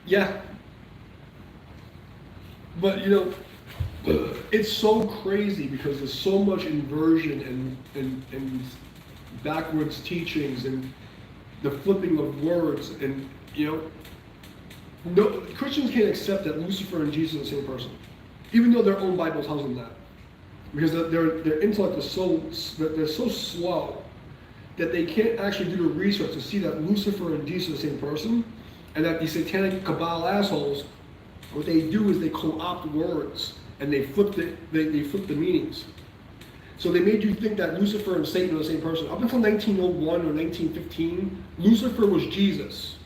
Yeah. But, you know, It's so crazy because there's so much inversion and backwards teachings and the flipping of words, and no, Christians can't accept that Lucifer and Jesus are the same person, even though their own Bible tells them that, because their intellect is they're so slow that they can't actually do the research to see that Lucifer and Jesus are the same person, and that these satanic cabal assholes, what they do is they co-opt words and they flip the meanings. So they made you think that Lucifer and Satan are the same person. Up until 1901 or 1915, Lucifer was Jesus.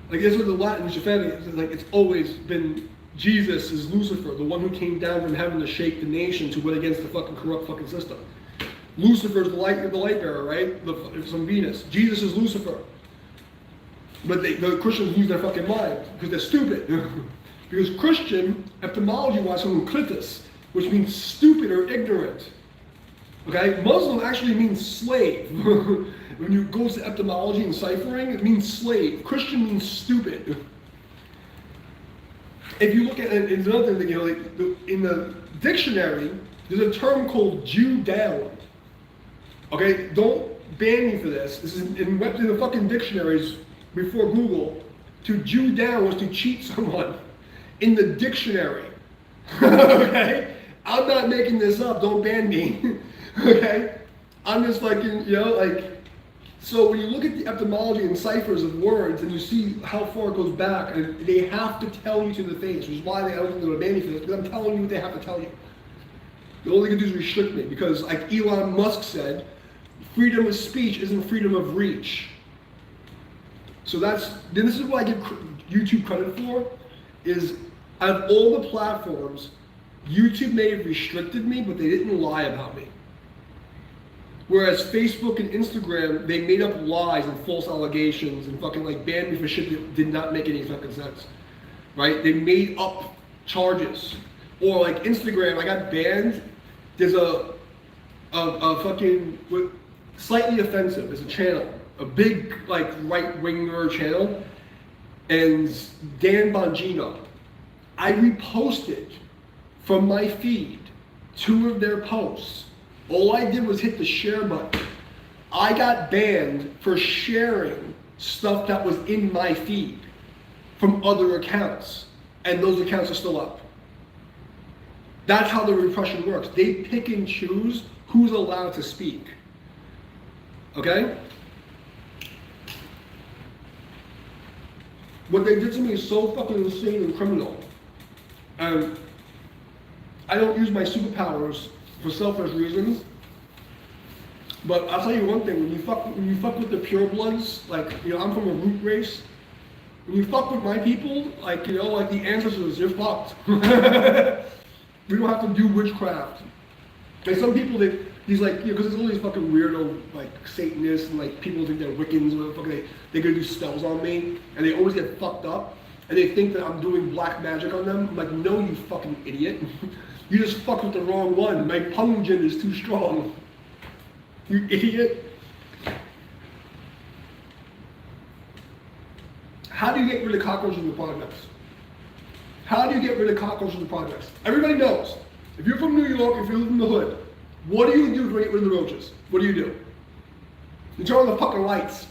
Like, that's what the Latin family is like. It's always been Jesus is Lucifer, the one who came down from heaven to shake the nation, to win against the fucking corrupt fucking system. Lucifer is the light bearer, right? From Venus. Jesus is Lucifer. But the Christians lose their fucking mind because they're stupid. Because Christian, etymology-wise, from klitis, which means stupid or ignorant. Okay? Muslim actually means slave. When you go to etymology and ciphering, it means slave. Christian means stupid. If you look at it, it's another thing, in the dictionary, there's a term called Jew down. Okay? Don't ban me for this. This is in the fucking dictionaries before Google. To Jew down was to cheat someone. In the dictionary. Okay? I'm not making this up, don't ban me. Okay? I'm just so when you look at the etymology and ciphers of words and you see how far it goes back, and they have to tell you to the face, which is why I don't think they're going to ban me for this, because I'm telling you what they have to tell you. The only thing they can do is restrict me, because like Elon Musk said, freedom of speech isn't freedom of reach. So this is what I give YouTube credit for, is out of all the platforms, YouTube may have restricted me, but they didn't lie about me. Whereas Facebook and Instagram, they made up lies and false allegations and fucking banned me for shit that did not make any fucking sense. Right? They made up charges. Or like Instagram, I got banned. There's a fucking, slightly offensive, there's a channel. A big right-winger channel. And Dan Bongino. I reposted from my feed 2 of their posts. All I did was hit the share button. I got banned for sharing stuff that was in my feed from other accounts, and those accounts are still up. That's how the repression works. They pick and choose who's allowed to speak. Okay? What they did to me is so fucking insane and criminal. And I don't use my superpowers for selfish reasons, but I'll tell you one thing: when you fuck with the purebloods, I'm from a root race. When you fuck with my people, the ancestors, you're fucked. We don't have to do witchcraft. Like some people, because there's all these fucking weirdo Satanists and people think they're Wiccans or whatever. They're gonna do spells on me, and they always get fucked up, and they think that I'm doing black magic on them. I'm like, no, you fucking idiot. You just fucked with the wrong one. My pungent is too strong. You idiot. How do you get rid of cockroaches in the projects? How do you get rid of cockroaches in the projects? Everybody knows. If you're from New York, if you live in the hood, what do you do to get rid of the roaches? What do? You turn on the fucking lights.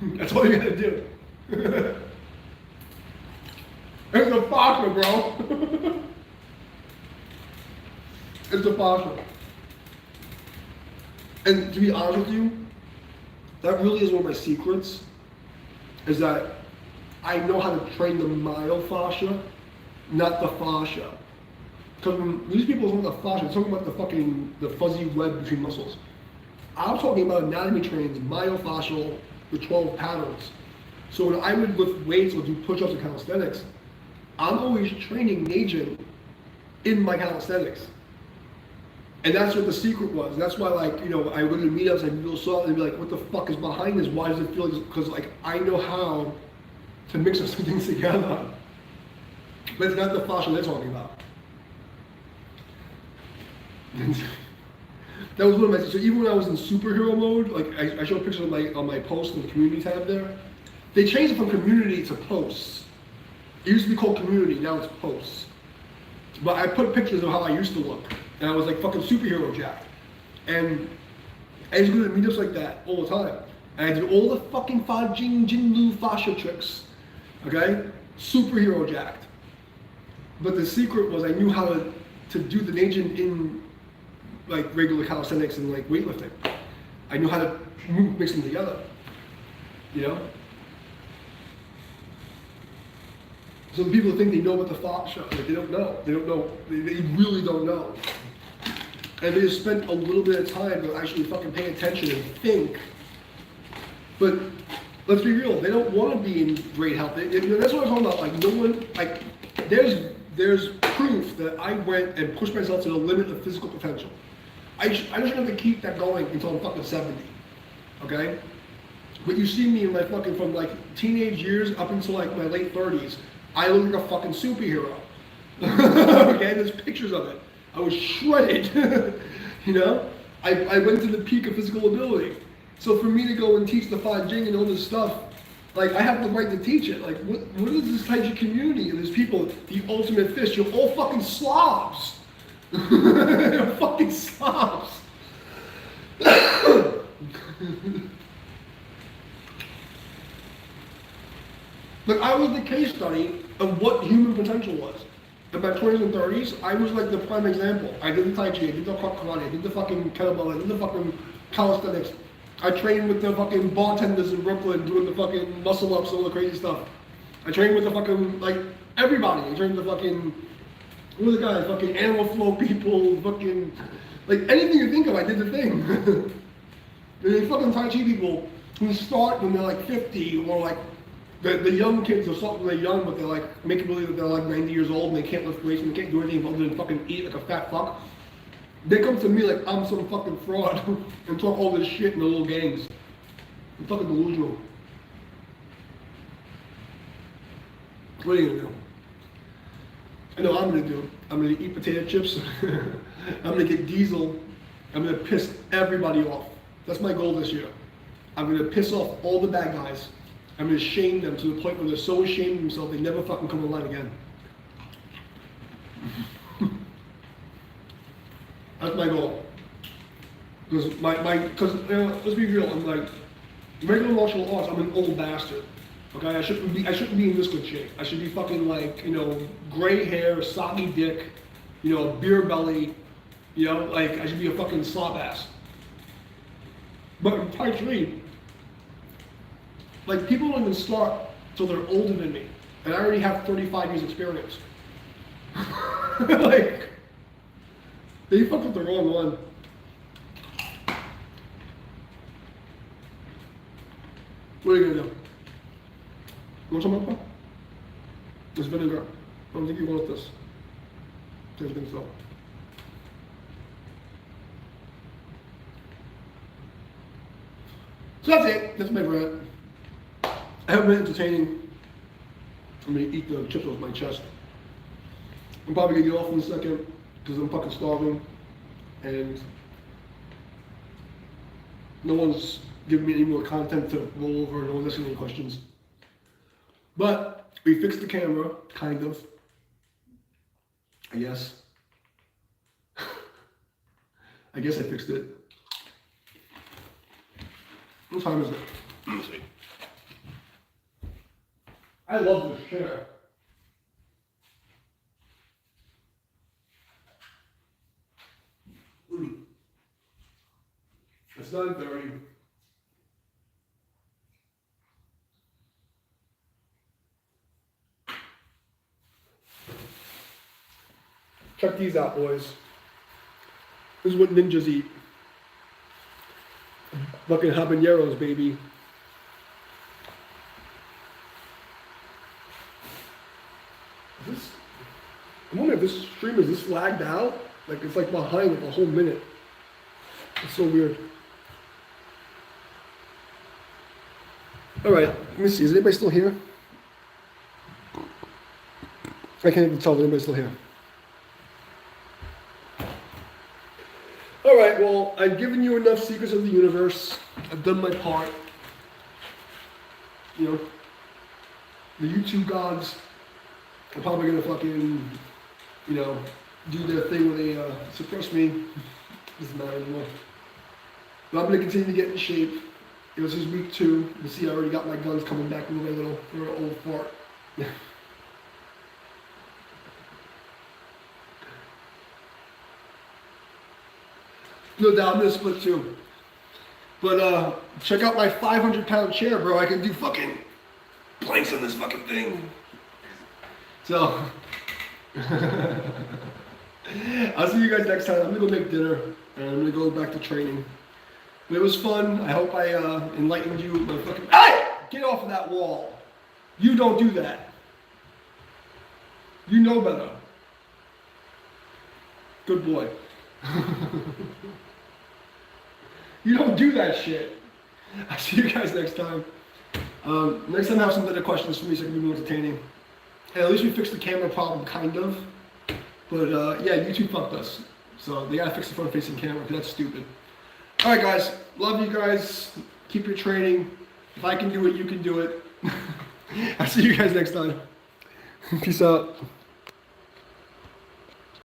That's all you gotta do. It's a Fasha, bro. It's a Fasha. And to be honest with you, that really is one of my secrets, is that I know how to train the mild fascia, not the fascia. Because when these people talk about the fascia, they're talking about the fuzzy web between muscles. I'm talking about anatomy trains, myofascial, the 12 patterns. So when I would lift weights or do push-ups in calisthenics, I'm always training Najin in my calisthenics. And that's what the secret was. That's why, I go to the meetups, and people saw it, and be like, what the fuck is behind this? Why does it feel like this? Because, I know how to mix up some things together. But it's not the fascia they're talking about. That was one of my, so even when I was in superhero mode, I showed pictures on my post in the community tab there. They changed it from community to posts. It used to be called community, now it's posts. But I put pictures of how I used to look. And I was like fucking superhero jacked. And I used to go to meetups like that all the time. And I did all the fucking Jinlu Fasha tricks. Okay? Superhero jacked. But the secret was I knew how to do the Najin in like regular calisthenics and like weightlifting. I knew how to mix them together. You know? Some people think they know what the Fasha, like they don't know. They don't know. They really don't know. And they just spent a little bit of time to actually fucking pay attention and think. But let's be real, they don't want to be in great health. That's what I'm talking about. Like no one, like there's proof that I went and pushed myself to the limit of physical potential. I just have to keep that going until I'm fucking 70. Okay? But you see me in my fucking, from like teenage years up until like my late 30s, I look like a fucking superhero. Okay? There's pictures of it. I was shredded. You know? I went to the peak of physical ability. So for me to go and teach the Fa Jing and all this stuff, like I have the right to teach it. Like what is this Tai Chi community and these people, the ultimate fish? You're all fucking slobs. You're fucking slobs. But I was the case study of what human potential was. In my 20s and 30s, I was like the prime example. I did the Tai Chi, I did the karate, I did the fucking kettlebell, I did the fucking calisthenics. I trained with the fucking bartenders in Brooklyn doing the fucking muscle ups and all the crazy stuff. I trained with the fucking, like, everybody. I trained with the fucking, what was the guys? Fucking animal flow people, fucking, like anything you think of, I did the thing. There's fucking Tai Chi people who start when they're like 50 or like, the young kids are starting when they're young, but they're like, making believe that they're like 90 years old and they can't lift weights and they can't do anything other than fucking eat like a fat fuck. They come to me like I'm some fucking fraud and talk all this shit in the little gangs. I'm fucking delusional. What are you gonna do? I know what I'm gonna do. I'm gonna eat potato chips. I'm gonna get diesel. I'm gonna piss everybody off. That's my goal this year. I'm gonna piss off all the bad guys. I'm gonna shame them to the point where they're so ashamed of themselves they never fucking come online again. That's my goal. Because because let's be real, I'm like regular martial arts. I'm an old bastard. Okay, I shouldn't be in this good shape. I should be fucking like gray hair, soggy dick, beer belly, like I should be a fucking slob ass. But in Tai Chi, like people don't even start till they're older than me, and I already have 35 years experience. Like. They fucked with the wrong one. What are you gonna do? You want some alcohol? This vinegar. I don't think you want this. I don't think so. So that's it. That's my rant. I haven't been entertaining. I'm gonna eat the chips off my chest. I'm probably gonna get off in a second. Because I'm fucking starving, and no one's giving me any more content to roll over, no one's asking any questions. But we fixed the camera, kind of, I guess. I guess I fixed it. What time is it? Let me see. I love this chair. It's 9:30. Check these out, boys. This is what ninjas eat. Fucking habaneros, baby. I'm wondering if this stream is this lagged out. Like it's like behind like a whole minute. It's so weird. All right, let me see. Is anybody still here? I can't even tell if anybody's still here. All right, well, I've given you enough secrets of the universe. I've done my part. The YouTube gods are probably gonna fucking you know, do their thing when they suppress me. Doesn't matter anymore. But I'm gonna continue to get in shape. This is week 2. You see, I already got my guns coming back with a little old fart. No doubt, I'm gonna split too. But check out my 500-pound chair, bro. I can do fucking planks on this fucking thing. So, I'll see you guys next time. I'm gonna go make dinner and I'm gonna go back to training. But it was fun. I hope I enlightened you. My fucking hey! Get off of that wall. You don't do that. You know better. Good boy. You don't do that shit. I'll see you guys next time. Next time I have some better questions for me so it can be more entertaining. And at least we fixed the camera problem, kind of. But yeah, YouTube fucked us. So they gotta fix the front-facing camera because that's stupid. Alright guys, love you guys. Keep your training. If I can do it, you can do it. I'll see you guys next time. Peace out.